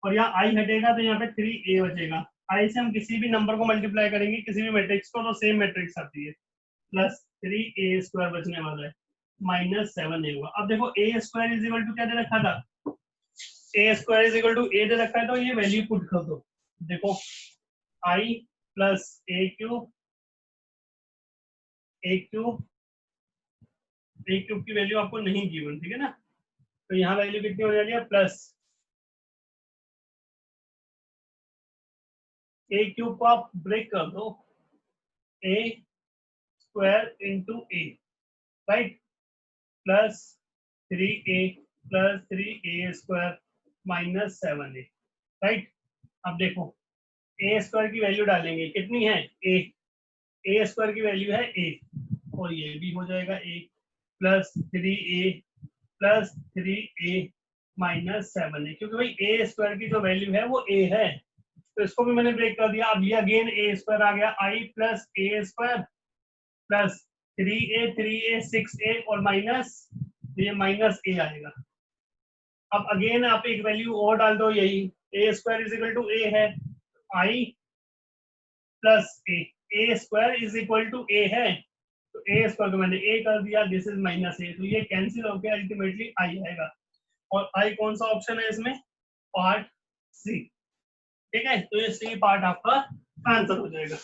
Speaker 1: और यहाँ आई हटेगा तो यहाँ पे 3a बचेगा। आई से हम किसी भी नंबर को मल्टीप्लाई करेंगे, किसी भी मैट्रिक्स को, तो सेम मैट्रिक्स आती है, प्लस 3a स्क्वायर बचने वाला है, माइनस 7a होगा। अब देखो a square is equal to क्या दे रखा था? a square is equal to a दे रखा है, तो ये वैल्यू पुट कर दो। देखो i प्लस a क्यूब की वैल्यू आपको नहीं गिवन, ठीक है ना, तो यहाँ वैल्यू कितनी हो जाती है? प्लस a क्यूब को आप ब्रेक कर दो, a square into a, right, plus 3a plus 3a square minus 7a, right. अब देखो a स्क्वायर की वैल्यू डालेंगे, कितनी है? a स्क्वायर की वैल्यू है a, और ये भी हो जाएगा a plus 3a plus 3a minus 7a, क्योंकि भाई a स्क्वायर की जो वैल्यू है वो a है, तो इसको भी मैंने ब्रेक कर दिया। अब ये अगेन a स्क्वायर आ गया, i plus a square plus 3a 6a और माइनस, ये माइनस a आएगा। अब अगेन आप एक वैल्यू और डाल दो, यही a square is equal to a है, i plus a square is equal to a है, तो a स्क्वायर को मैंने a कर दिया, दिस इज माइनस a, तो ये कैंसिल होकर अल्टीमेटली i आएगा, और i कौन सा ऑप्शन है इसमें? Part C. ठीक है, तो ये सी पार्ट आपका आंसर हो जाएगा।